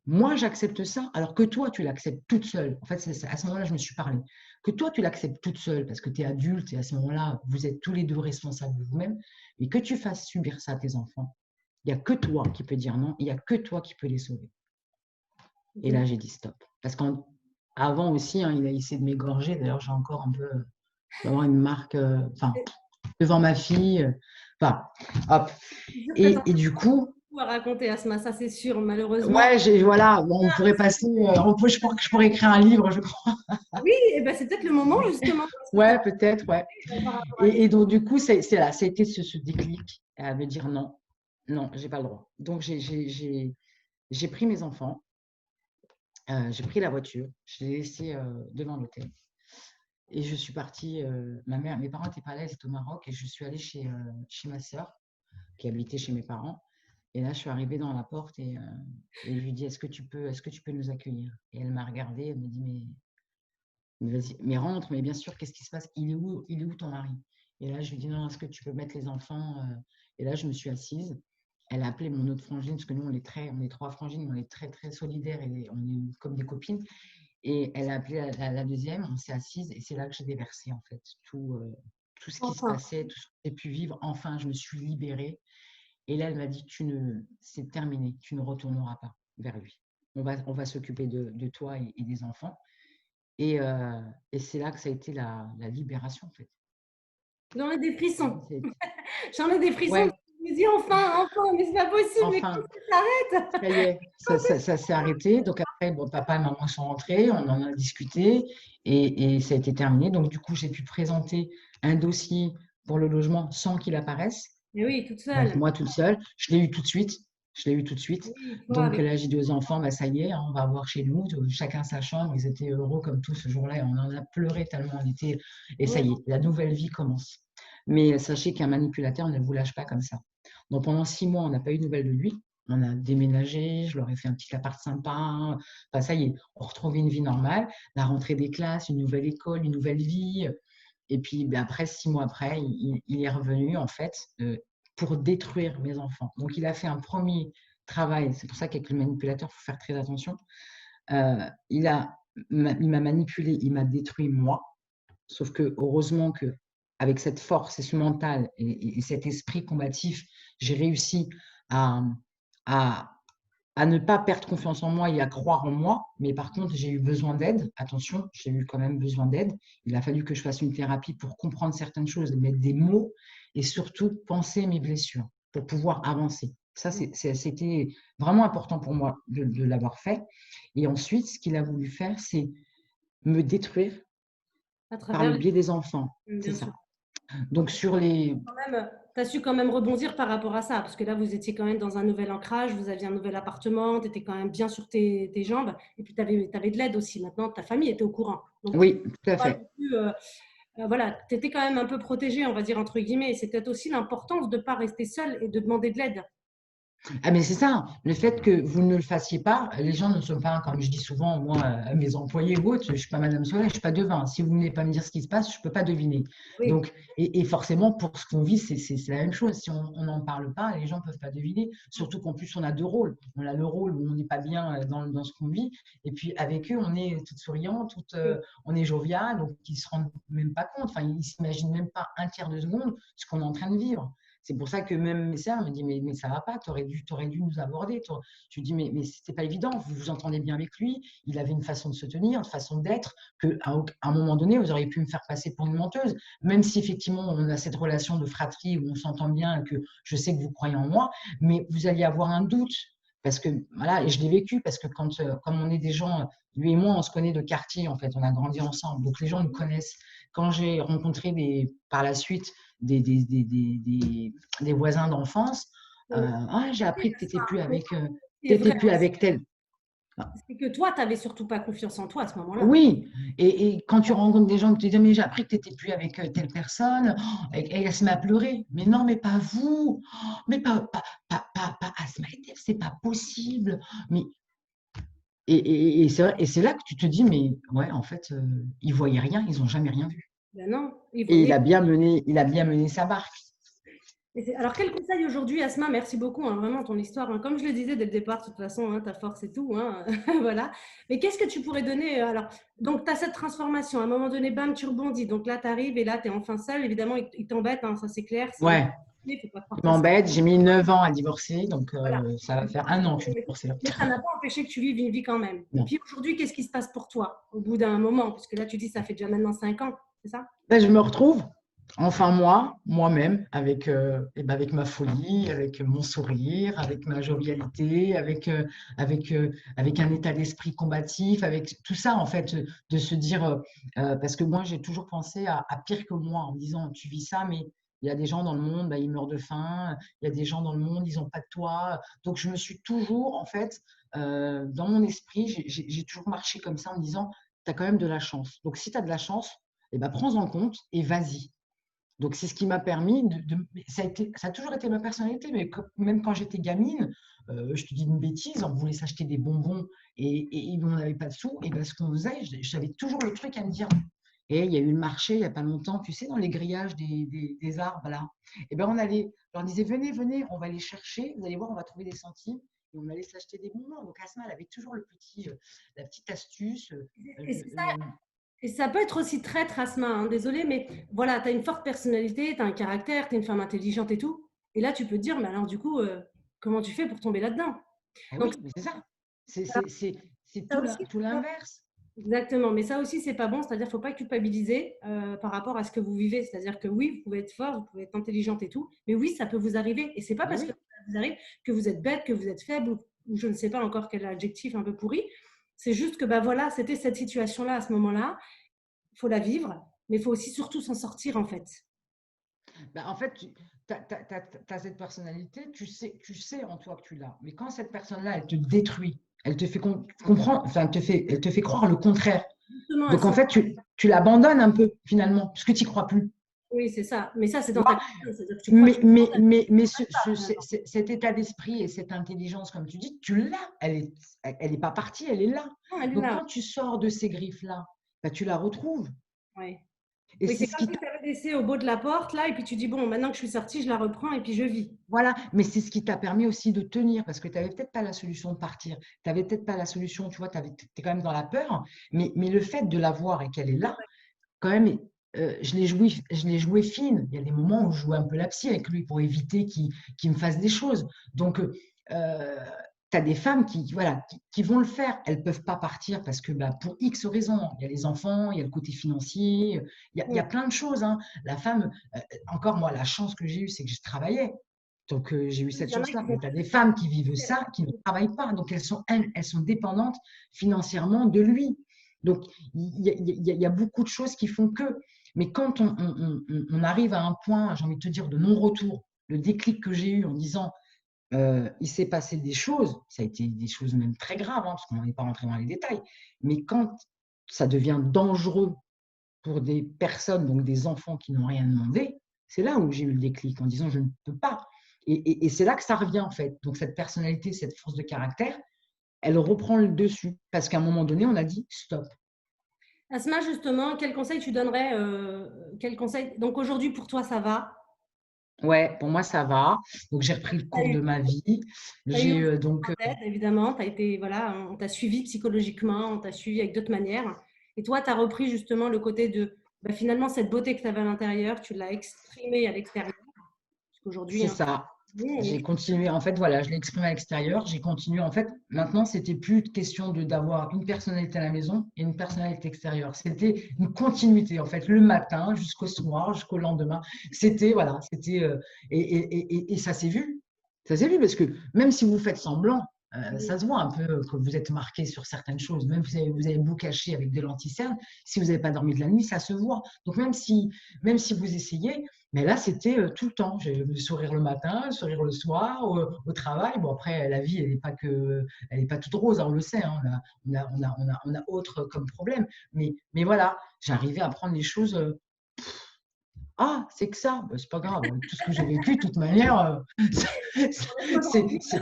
moi, j'accepte ça, alors que toi, tu l'acceptes toute seule. En fait, c'est à ce moment-là, je me suis parlé. Que toi, tu l'acceptes toute seule parce que tu es adulte et à ce moment-là, vous êtes tous les deux responsables de vous-même. Et que tu fasses subir ça à tes enfants, il n'y a que toi qui peux dire non, il n'y a que toi qui peux les sauver. Et là, j'ai dit stop. Parce qu'avant aussi, hein, il a essayé de m'égorger. D'ailleurs, j'ai encore un peu avoir une marque devant ma fille. Enfin, hop. Et du coup, À raconter, Asma, ça c'est sûr, malheureusement. ouais, voilà, bon, on pourrait passer, je pourrais écrire un livre, je crois. Oui, et ben, c'est peut-être le moment justement. Ouais, peut-être, ouais. Par rapport à tes... Et donc, du coup, c'est là, ça a été ce déclic à me dire non, non, j'ai pas le droit. Donc, j'ai pris mes enfants, j'ai pris la voiture, je l'ai laissée devant l'hôtel. Et je suis partie, mes parents n'étaient pas là, ils étaient au Maroc, et je suis allée chez ma sœur, qui habitait chez mes parents. Et là, je suis arrivée dans la porte et je lui ai dit, est-ce que tu peux nous accueillir? Et elle m'a regardée, elle m'a dit, mais vas-y, mais rentre, mais bien sûr, qu'est-ce qui se passe? Il est où ton mari? Et là, je lui ai dit, non, est-ce que tu peux mettre les enfants? Et là, je me suis assise. Elle a appelé mon autre frangine, parce que nous, on est 3 frangines, mais on est très, très solidaires et on est comme des copines. Et elle a appelé la deuxième, on s'est assise et c'est là que j'ai déversé, en fait, tout ce qui se Enfin, passait, tout ce que j'ai pu vivre. Enfin, je me suis libérée. Et là, elle m'a dit, c'est terminé, tu ne retourneras pas vers lui. On va s'occuper de toi et des enfants. Et c'est là que ça a été la libération, en fait. j'en ai des frissons. C'est- J'en ai des frissons. Ouais, Je me dis enfin, enfin, mais c'est pas possible, mais quand enfin, ça s'arrête? ça y est, ça s'est arrêté. Donc après, bon, papa et maman sont rentrés, on en a discuté et ça a été terminé. Donc du coup, j'ai pu présenter un dossier pour le logement sans qu'il apparaisse. Mais oui, toute Donc seule. moi, toute seule, je l'ai eu tout de suite. Je l'ai eu tout de suite. Oui, toi Donc avec. là, j'ai 2 enfants, bah, ça y est, hein, on va avoir chez nous, chacun sa chambre. Ils étaient heureux comme tout ce jour-là et on en a pleuré tellement on était. Et ça y est, la nouvelle vie commence. Mais sachez qu'un manipulateur ne vous lâche pas comme ça. Donc pendant 6 mois, on n'a pas eu de nouvelles de lui. On a déménagé, je leur ai fait un petit appart sympa. Enfin, ça y est, on retrouvait une vie normale. La rentrée des classes, une nouvelle école, une nouvelle vie. Et puis ben, après, 6 mois après, il est revenu en fait pour détruire mes enfants. Donc il a fait un premier travail. C'est pour ça qu'avec le manipulateur, il faut faire très attention. Il m'a manipulé, il m'a détruit moi. Sauf que heureusement que avec cette force et ce mental et cet esprit combatif, j'ai réussi à, à, à ne pas perdre confiance en moi et à croire en moi. Mais par contre, j'ai eu besoin d'aide. Attention, j'ai eu quand même besoin d'aide. Il a fallu que je fasse une thérapie pour comprendre certaines choses, mettre des mots et surtout penser mes blessures pour pouvoir avancer. Ça, c'était vraiment important pour moi de l'avoir fait. Et ensuite, ce qu'il a voulu faire, c'est me détruire À par travers le les... biais des enfants. C'est Bien sûr. ça. Donc, sur les. Tu as su quand même rebondir par rapport à ça, parce que là, vous étiez quand même dans un nouvel ancrage, vous aviez un nouvel appartement, tu étais quand même bien sur tes jambes, et puis tu avais de l'aide aussi. Maintenant, ta famille était au courant. Donc, Oui, tout à pas fait. non plus, voilà, tu étais quand même un peu protégée, on va dire, entre guillemets. Et c'est peut-être aussi l'importance de ne pas rester seule et de demander de l'aide. Ah, mais c'est ça, le fait que vous ne le fassiez pas, les gens ne sont pas, comme je dis souvent, moi, à mes employés ou autres, je ne suis pas Madame Soleil, je ne suis pas devin. Si vous ne venez pas me dire ce qui se passe, je ne peux pas deviner. Oui, Donc, et forcément, pour ce qu'on vit, c'est la même chose. Si on n'en parle pas, les gens ne peuvent pas deviner. Surtout qu'en plus, on a 2 rôles. On a le rôle où on n'est pas bien dans ce qu'on vit, et puis avec eux, on est toute souriante, oui, on est jovial, donc ils ne se rendent même pas compte. Enfin, ils ne s'imaginent même pas un tiers de seconde ce qu'on est en train de vivre. C'est pour ça que même mes sœurs me disent, mais ça va pas, t'aurais dû nous aborder. Je lui dis, mais c'était pas évident, vous vous entendez bien avec lui, il avait une façon de se tenir, une façon d'être, qu'à un moment donné, vous auriez pu me faire passer pour une menteuse, même si effectivement on a cette relation de fratrie où on s'entend bien, que je sais que vous croyez en moi, mais vous alliez avoir un doute. Parce que, voilà, et je l'ai vécu, parce que comme on est des gens, lui et moi, on se connaît de quartier, en fait, on a grandi ensemble, donc les gens nous connaissent. Quand j'ai rencontré par la suite des voisins d'enfance, ah, j'ai appris que tu n'étais C'est vrai plus aussi. avec tel. C'est que toi, tu n'avais surtout pas confiance en toi à ce moment-là. Oui, et quand tu rencontres des gens qui te disent, mais j'ai appris que tu n'étais plus avec telle personne, et elle se met à pleurer. Mais non, mais pas vous, mais pas Asma et Steph, c'est pas possible. Mais, et c'est là que tu te dis, mais ouais, en fait, ils voyaient rien, ils n'ont jamais rien vu. Ben non, ils Et voyaient. il a bien mené sa barque. Alors, quel conseil aujourd'hui, Asma? Merci beaucoup, hein, vraiment, ton histoire. Hein. Comme je le disais dès le départ, de toute façon, hein, ta force et tout. Hein, voilà. Mais qu'est-ce que tu pourrais donner alors, donc, tu as cette transformation. À un moment donné, bam, tu rebondis. Donc là, tu arrives et là, tu es enfin seule. Évidemment, il t'embête, hein, ça c'est clair. C'est un... Ouais, Il ne faut pas croire il que ça. m'embête. J'ai mis 9 ans à divorcer, donc Voilà. ça va faire un an que je suis divorcée là. Mais ça n'a pas empêché que tu vives une vie quand même. Et Non. puis aujourd'hui, qu'est-ce qui se passe pour toi au bout d'un moment? Parce que là, tu dis, ça fait déjà maintenant 5 ans, c'est ça? Là, je me retrouve, enfin moi-même, avec, avec ma folie, avec mon sourire, avec ma jovialité, avec un état d'esprit combatif, avec tout ça, en fait, de se dire, parce que moi, j'ai toujours pensé à pire que moi, en me disant, tu vis ça, mais il y a des gens dans le monde, bah, ils meurent de faim, il y a des gens dans le monde, ils n'ont pas de toit. Donc, je me suis toujours, en fait, dans mon esprit, j'ai toujours marché comme ça en me disant, tu as quand même de la chance. Donc, si tu as de la chance, eh ben, prends en compte et vas-y. Donc, c'est ce qui m'a permis ça a toujours été ma personnalité, mais même quand j'étais gamine, je te dis une bêtise, on voulait s'acheter des bonbons et on n'avait pas de sous, et ben, ce qu'on faisait, j'avais toujours le truc à me dire. Et il y a eu le marché il n'y a pas longtemps, tu sais, dans les grillages des arbres, là. Et ben, on leur disait, venez, venez, on va les chercher, vous allez voir, on va trouver des centimes. Et on allait s'acheter des bonbons. Donc, Asma, elle avait toujours la petite astuce. Et c'est ça. Et ça peut être aussi traître, Asma, hein, désolée, mais voilà, tu as une forte personnalité, tu as un caractère, tu es une femme intelligente et tout. Et là, tu peux te dire, mais alors du coup, comment tu fais pour tomber là-dedans? Eh Donc, oui, mais c'est ça. ça C'est aussi, tout l'inverse. exactement. Mais ça aussi, c'est pas bon. C'est-à-dire, faut pas culpabiliser par rapport à ce que vous vivez. C'est-à-dire que oui, vous pouvez être fort, vous pouvez être intelligente et tout, mais oui, ça peut vous arriver. Et c'est pas Ben parce que oui. ça vous arrive que vous êtes bête, que vous êtes faible ou je ne sais pas encore quel adjectif un peu pourri. C'est juste que bah voilà, c'était cette situation-là à ce moment-là. Il faut la vivre, mais il faut aussi surtout s'en sortir en fait. Ben, en fait, tu as cette personnalité, tu sais en toi que tu l'as. Mais quand cette personne-là, elle te détruit, elle te fait comprendre, enfin, elle te fait croire le contraire. Justement, Donc, en fait, tu l'abandonnes un peu, finalement, puisque tu n'y crois plus. oui, c'est ça. Mais ça, c'est Tu dans ta vois. conscience. C'est-à-dire que tu crois que tu Mais pas finalement. cet état d'esprit et cette intelligence, comme tu dis, tu l'as. Elle est pas partie, elle est là. Non, elle est Donc, là. quand tu sors de ces griffes-là, ben, tu la retrouves. Oui, Et oui c'est c'est ce comme qui si tu avais laissé au bout de la porte là, et puis tu dis, bon, maintenant que je suis sortie, je la reprends et puis je vis. Voilà, mais c'est ce qui t'a permis aussi de tenir, parce que tu n'avais peut-être pas la solution de partir, tu n'avais peut-être pas la solution, tu vois, tu es quand même dans la peur, mais le fait de la voir et qu'elle est là, quand même, je l'ai joué fine. Il y a des moments où je jouais un peu la psy avec lui pour éviter qu'il me fasse des choses. Donc, tu as des femmes voilà, qui vont le faire. Elles ne peuvent pas partir parce que bah, pour X raisons, il y a les enfants, il y a le côté financier, il y a plein de choses. Hein. La femme, encore moi, la chance que j'ai eue, c'est que je travaillais. Donc, j'ai eu Il cette y en a chance-là. qui Mais vont tu as des femmes qui vivent ça, qui ne travaillent pas. Donc, elles sont dépendantes financièrement de lui. Donc, il y a beaucoup de choses qui font que. Mais quand on arrive à un point, j'ai envie de te dire, de non-retour, le déclic que j'ai eu en disant, il s'est passé des choses, ça a été des choses même très graves, hein, parce qu'on n'est pas rentré dans les détails, mais quand ça devient dangereux pour des personnes, donc des enfants qui n'ont rien demandé, c'est là où j'ai eu le déclic en disant, je ne peux pas. Et c'est là que ça revient, en fait. Donc, cette personnalité, cette force de caractère, elle reprend le dessus, parce qu'à un moment donné, on a dit, stop. Asma, justement, quel conseil tu donnerais quel conseil... Donc aujourd'hui, pour toi, ça va. Ouais, pour moi, ça va. Donc, j'ai repris le Tu as cours eu, de ma vie. t'as eu J'ai aussi donc, besoin d'aide, évidemment. T'as été, voilà, on t'a suivi psychologiquement, on t'a suivi avec d'autres manières. Et toi, tu as repris justement le côté de, bah, finalement, cette beauté que tu avais à l'intérieur, tu l'as exprimée à l'extérieur. Aujourd'hui, C'est hein, ça. et J'ai continué, en fait, voilà, je l'ai exprimé à l'extérieur, j'ai continué. En fait, maintenant, c'était plus question d'avoir une personnalité à la maison et une personnalité extérieure. C'était une continuité, en fait, le matin jusqu'au soir, jusqu'au lendemain. C'était, voilà, c'était, et ça s'est vu. Ça s'est vu parce que même si vous faites semblant, ça se voit un peu que vous êtes marqué sur certaines choses. Même si vous avez beau cacher avec des lentilles cernes, si vous n'avez pas dormi de la nuit, ça se voit. Donc, même si vous essayez, mais là, c'était tout le temps. J'ai le sourire le matin, le sourire le soir, au travail. Bon, après, la vie, elle est pas toute rose, hein, on le sait. Hein, on a autre comme problème. Mais voilà, j'arrivais à prendre les choses. Ah, c'est que ça, bah, c'est pas grave. Tout ce que j'ai vécu, de toute manière, c'est-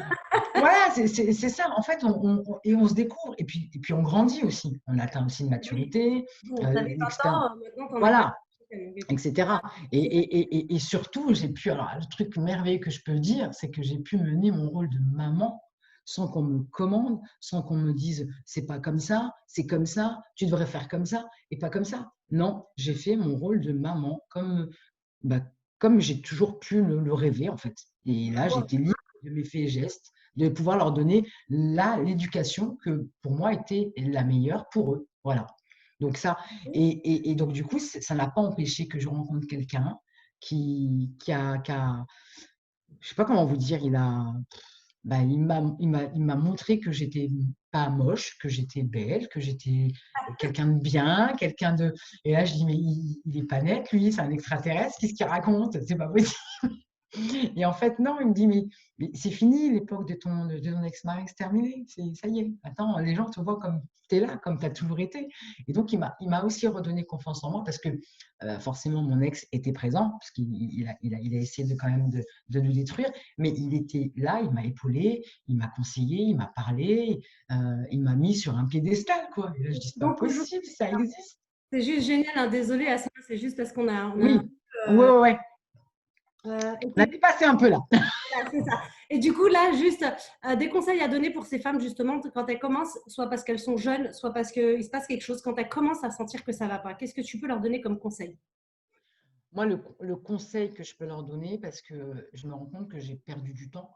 voilà, c'est ça. En fait, et on se découvre. Et puis, on grandit aussi. On atteint aussi une oui, maturité, bon, tu avais 20 l'expérience. ans, maintenant tu en as Voilà, 40. etc. Et surtout, j'ai pu, alors le truc merveilleux que je peux dire, c'est que j'ai pu mener mon rôle de maman sans qu'on me commande, sans qu'on me dise c'est pas comme ça, c'est comme ça, tu devrais faire comme ça et pas comme ça. Non, j'ai fait mon rôle de maman bah, comme j'ai toujours pu le rêver en fait. Et là, j'étais libre de mes faits et gestes, de pouvoir leur donner l'éducation que pour moi était la meilleure pour eux. Voilà. Donc ça, et donc du coup, ça n'a pas empêché que je rencontre quelqu'un qui a, je sais pas comment vous dire, il m'a montré que j'étais pas moche, que j'étais belle, que j'étais quelqu'un de bien, quelqu'un de. Et là, je dis, mais il est pas net, lui, c'est un extraterrestre, qu'est-ce qu'il raconte? C'est pas possible. Et en fait, non, il me dit, mais c'est fini l'époque de ton ex-mari, c'est terminé, ça y est. Maintenant, les gens te voient comme tu es là, comme tu as toujours été. Et donc, il m'a aussi redonné confiance en moi parce que forcément, mon ex était présent, parce qu'il a essayé de quand même de nous détruire, mais il était là, il m'a épaulé, il m'a conseillé, il m'a parlé, il m'a mis sur un piédestal, quoi. Et là, je dis, c'est pas Donc aujourd'hui, possible, ça existe. c'est juste génial, hein, désolée à ça, c'est juste parce on a Oui, ouais, ouais, ouais. On a été. dépassé un peu là. Voilà, c'est ça. Et du coup, là, juste des conseils à donner pour ces femmes, justement, quand elles commencent, soit parce qu'elles sont jeunes, soit parce qu'il se passe quelque chose, quand elles commencent à sentir que ça ne va pas. Qu'est-ce que tu peux leur donner comme conseil? Moi, le conseil que je peux leur donner, parce que je me rends compte que j'ai perdu du temps,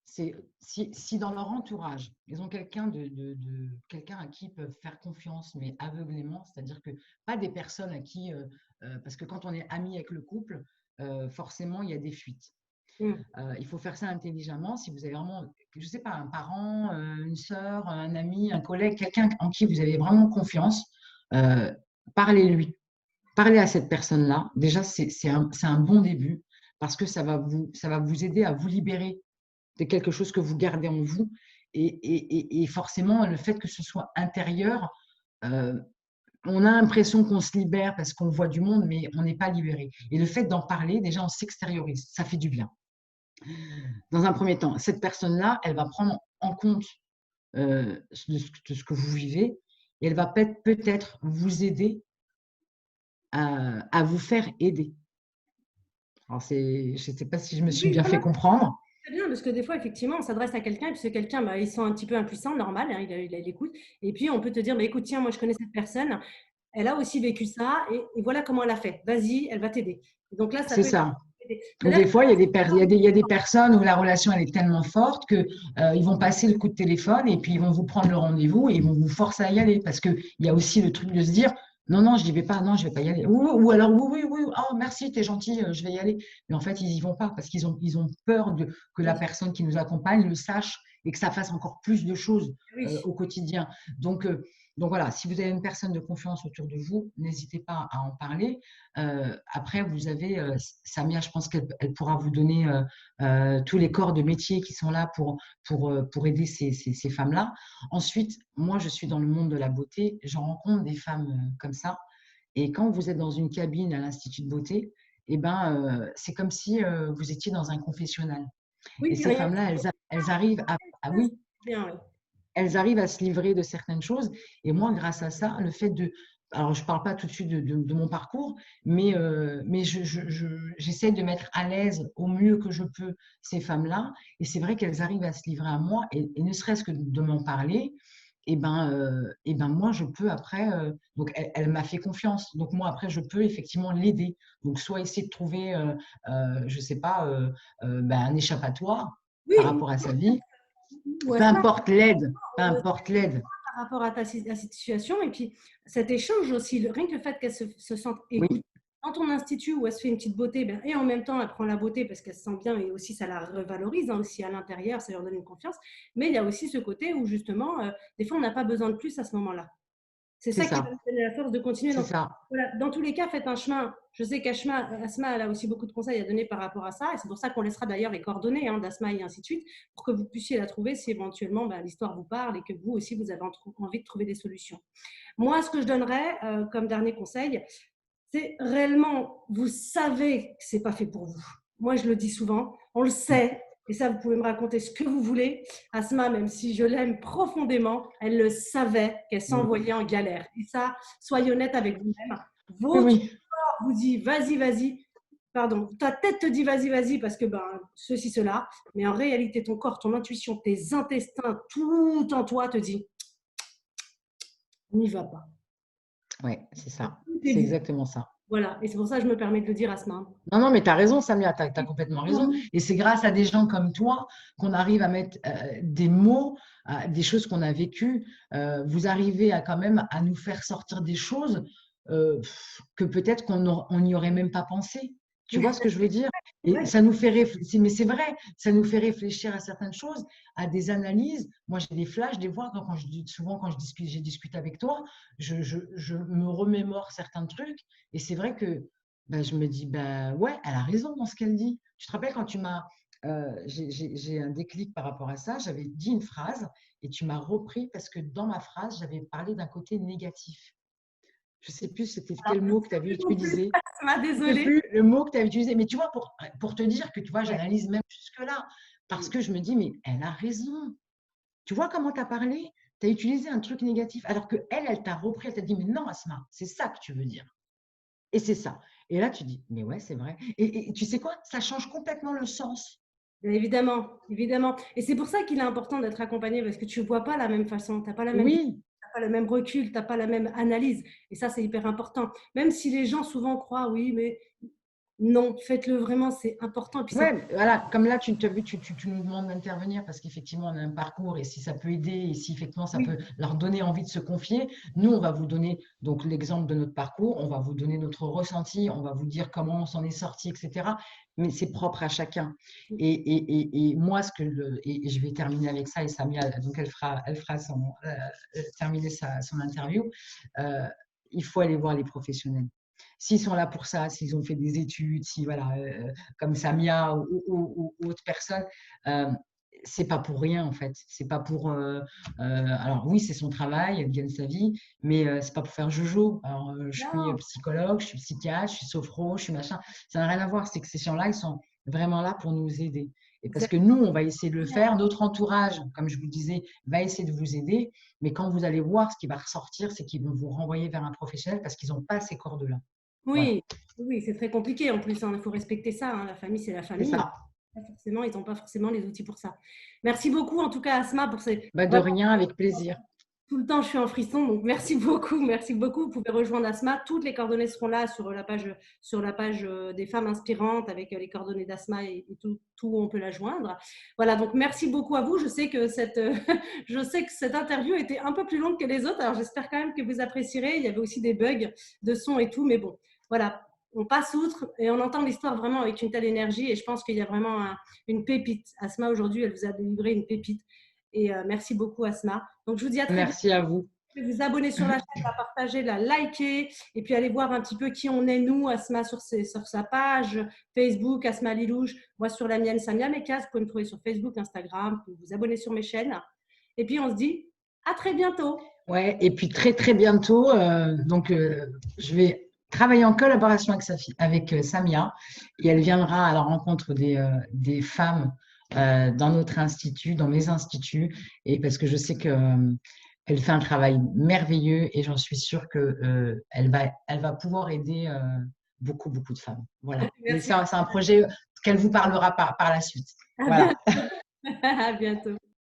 c'est si dans leur entourage, ils ont quelqu'un à qui ils peuvent faire confiance, mais aveuglément, c'est-à-dire que pas des personnes à qui, parce que quand on est ami avec le couple, forcément, il y a des fuites. Mm. Il faut faire ça intelligemment. Si vous avez vraiment, je ne sais pas, un parent, une sœur, un ami, un collègue, quelqu'un en qui vous avez vraiment confiance, euh, parlez-lui. Parler à cette personne-là, déjà, c'est un bon début parce que ça va vous aider à vous libérer de quelque chose que vous gardez en vous. Et forcément, le fait que ce soit intérieur, euh, on a l'impression qu'on se libère parce qu'on voit du monde, mais on n'est pas libéré. Et le fait d'en parler, déjà, on s'extériorise. Ça fait du bien. Dans un premier temps, cette personne-là, elle va prendre en compte de ce que vous vivez et elle va peut-être vous aider à vous faire aider. Alors, je ne sais pas si je me suis Oui, bien fait voilà, comprendre. c'est bien, parce que des fois, effectivement, on s'adresse à quelqu'un, et puis ce quelqu'un, bah, il sent un petit peu impuissant, normal, hein, il écoute. Et puis, on peut te dire, bah, écoute, tiens, moi, je connais cette personne, elle a aussi vécu ça, et voilà comment elle a fait. Vas-y, elle va t'aider. Donc là, ça C'est peut ça. aider. Mais Ou là, des fois, il y a des personnes où la relation elle est tellement forte que ils vont passer le coup de téléphone et puis ils vont vous prendre le rendez-vous et ils vont vous forcer à y aller. Parce qu'il y a aussi le truc de se dire non, non, je n'y vais pas, non, je ne vais pas y aller. Ou alors oui, oui, oui, oh, merci, t'es gentil, je vais y aller. Mais en fait, ils n'y vont pas parce ils ont peur que la personne qui nous accompagne le sache et que ça fasse encore plus de choses oui. au quotidien. Donc, euh, donc voilà, si vous avez une personne de confiance autour de vous, n'hésitez pas à en parler. Après, vous avez Samia, je pense qu'elle pourra vous donner tous les corps de métier qui sont là pour aider ces femmes-là. Ensuite, moi, je suis dans le monde de la beauté. Je rencontre des femmes comme ça. Et quand vous êtes dans une cabine à l'Institut de beauté, eh ben, c'est comme si vous étiez dans un confessionnal. Oui, Et puis ces rien. femmes-là, elles arrivent Ça, c'est oui, bien, oui. elles arrivent à se livrer de certaines choses. Et moi, grâce à ça, le fait de. Alors, je ne parle pas tout de suite de mon parcours, mais j'essaie de mettre à l'aise au mieux que je peux ces femmes-là. Et c'est vrai qu'elles arrivent à se livrer à moi, et ne serait-ce que de m'en parler, moi, je peux après, donc elle m'a fait confiance. Donc moi, après, je peux effectivement l'aider. Donc soit essayer de trouver, je ne sais pas, un échappatoire par Oui, rapport à sa vie. ou Peu Asma, importe l'aide, peu importe l'aide. par rapport à à cette situation. Et puis, cet échange aussi, rien que le fait qu'elle se sente écoutée Oui, dans ton institut où elle se fait une petite beauté, ben, et en même temps, elle prend la beauté parce qu'elle se sent bien et aussi ça la revalorise hein, aussi à l'intérieur, ça leur donne une confiance. Mais il y a aussi ce côté où justement, des fois, on n'a pas besoin de plus à ce moment-là. C'est c'est ça qui va ça, nous donner la force de continuer. c'est Donc, ça. voilà, dans tous les cas, faites un chemin. Je sais qu'Asma, elle a aussi beaucoup de conseils à donner par rapport à ça. Et c'est pour ça qu'on laissera d'ailleurs les coordonnées hein, d'Asma et ainsi de suite, pour que vous puissiez la trouver si éventuellement l'histoire vous parle et que vous aussi, vous avez envie de trouver des solutions. Moi, ce que je donnerais comme dernier conseil, c'est réellement, vous savez que c'est pas fait pour vous. Moi, je le dis souvent, on le sait, et ça, vous pouvez me raconter ce que vous voulez. Asma, même si je l'aime profondément, elle le savait qu'elle Oui, s'envoyait en galère. Et ça, soyez honnête avec vous-même. oui, Votre oui. corps vous dit, vas-y, vas-y. Pardon, ta tête te dit vas-y, vas-y, parce que ceci, cela. Mais en réalité, ton corps, ton intuition, tes intestins, tout en toi te dit, n'y va pas. Ouais, c'est ça. Tout est C'est dit. exactement ça. Voilà. Et c'est pour ça que je me permets de le dire, Asma. Non, non, mais tu as raison, Samia, tu as complètement raison. Et c'est grâce à des gens comme toi qu'on arrive à mettre des mots, à des choses qu'on a vécues. Vous arrivez à quand même à nous faire sortir des choses que peut-être qu'on n'y aurait même pas pensé. Tu vois ce que je veux dire? Et Ouais. ça nous fait réfléchir, mais c'est vrai, ça nous fait réfléchir à certaines choses, à des analyses. Moi, j'ai des flashs, des fois, souvent quand j'ai discuté avec toi, je me remémore certains trucs. Et c'est vrai que je me dis, ouais, elle a raison dans ce qu'elle dit. Tu te rappelles quand j'ai un déclic par rapport à ça, j'avais dit une phrase et tu m'as repris parce que dans ma phrase, j'avais parlé d'un côté négatif. Je ne sais plus c'était Alors, quel mot que tu avais non plus, utilisé. Asma, Je ne sais désolée. plus le mot que tu avais utilisé. Mais tu vois, pour te dire que tu vois, Ouais. j'analyse même jusque-là. Parce que je me dis, mais elle a raison. Tu vois comment tu as parlé? Tu as utilisé un truc négatif. Alors que elle t'a repris, elle t'a dit, mais non, Asma, c'est ça que tu veux dire. Et c'est ça. Et là, tu dis, mais ouais, c'est vrai. Et tu sais quoi? Ça change complètement le sens. Bien évidemment, évidemment. Et c'est pour ça qu'il est important d'être accompagné parce que tu ne vois pas la même façon, tu n'as pas la même vision, Oui, tu n'as pas le même recul, tu n'as pas la même analyse. Et ça, c'est hyper important. Même si les gens souvent croient, oui, mais non, faites-le vraiment, c'est important. Et puis c'est ouais, voilà. Comme là, tu nous demandes d'intervenir parce qu'effectivement, on a un parcours et si ça peut aider et si effectivement ça oui, peut leur donner envie de se confier, nous, on va vous donner donc l'exemple de notre parcours, on va vous donner notre ressenti, on va vous dire comment on s'en est sorti, etc. Mais c'est propre à chacun. Et moi, et je vais terminer avec ça, et Samia, donc elle fera terminer son interview. Euh, il faut aller voir les professionnels. S'ils sont là pour ça, s'ils ont fait des études, si voilà, comme Samia ou autre personne, euh, c'est pas pour rien en fait. C'est pas pour. Alors oui, c'est son travail, elle gagne sa vie, mais c'est pas pour faire jojo. Alors je suis non, psychologue, je suis psychiatre, je suis sophro, je suis machin. Ça n'a rien à voir. C'est que ces gens-là, ils sont vraiment là pour nous aider. Et parce que nous, on va essayer de le faire. Notre entourage, comme je vous disais, va essayer de vous aider. Mais quand vous allez voir, ce qui va ressortir, c'est qu'ils vont vous renvoyer vers un professionnel parce qu'ils n'ont pas ces cordes-là. Voilà, oui, oui, c'est très compliqué en plus. Hein, il faut respecter ça. Hein, la famille, c'est la c'est famille. ça. Pas forcément, ils n'ont pas forcément les outils pour ça. Merci beaucoup en tout cas, Asma, pour ces. Bah, de rien, avec plaisir. Tout le temps, je suis en frisson, donc merci beaucoup, merci beaucoup. Vous pouvez rejoindre Asma. Toutes les coordonnées seront là sur la page des femmes inspirantes avec les coordonnées d'Asma et tout où on peut la joindre. Voilà, donc merci beaucoup à vous. Je sais que je sais que cette interview était un peu plus longue que les autres, alors j'espère quand même que vous apprécierez. Il y avait aussi des bugs de son et tout, mais bon, voilà. On passe outre et on entend l'histoire vraiment avec une telle énergie et je pense qu'il y a vraiment une pépite. Asma, aujourd'hui, elle vous a délivré une pépite. Et merci beaucoup, Asma. Donc, je vous dis à très bientôt. Merci à vous. Vous pouvez vous abonner sur la chaîne, la partager, la liker et puis aller voir un petit peu qui on est, nous, Asma, sur sa page Facebook, Asma Lilouge. Moi, sur la mienne, Samia Mekas. Vous pouvez me trouver sur Facebook, Instagram. Vous pouvez vous abonner sur mes chaînes. Et puis, on se dit à très bientôt. Ouais, et puis très très bientôt, je vais travailler en collaboration avec Samia et elle viendra à la rencontre des femmes dans notre institut, dans mes instituts, et parce que je sais que elle fait un travail merveilleux et j'en suis sûre que elle va pouvoir aider beaucoup beaucoup de femmes. Voilà. Mais Merci. c'est un projet qu'elle vous parlera par la suite. À Voilà. bientôt. À bientôt.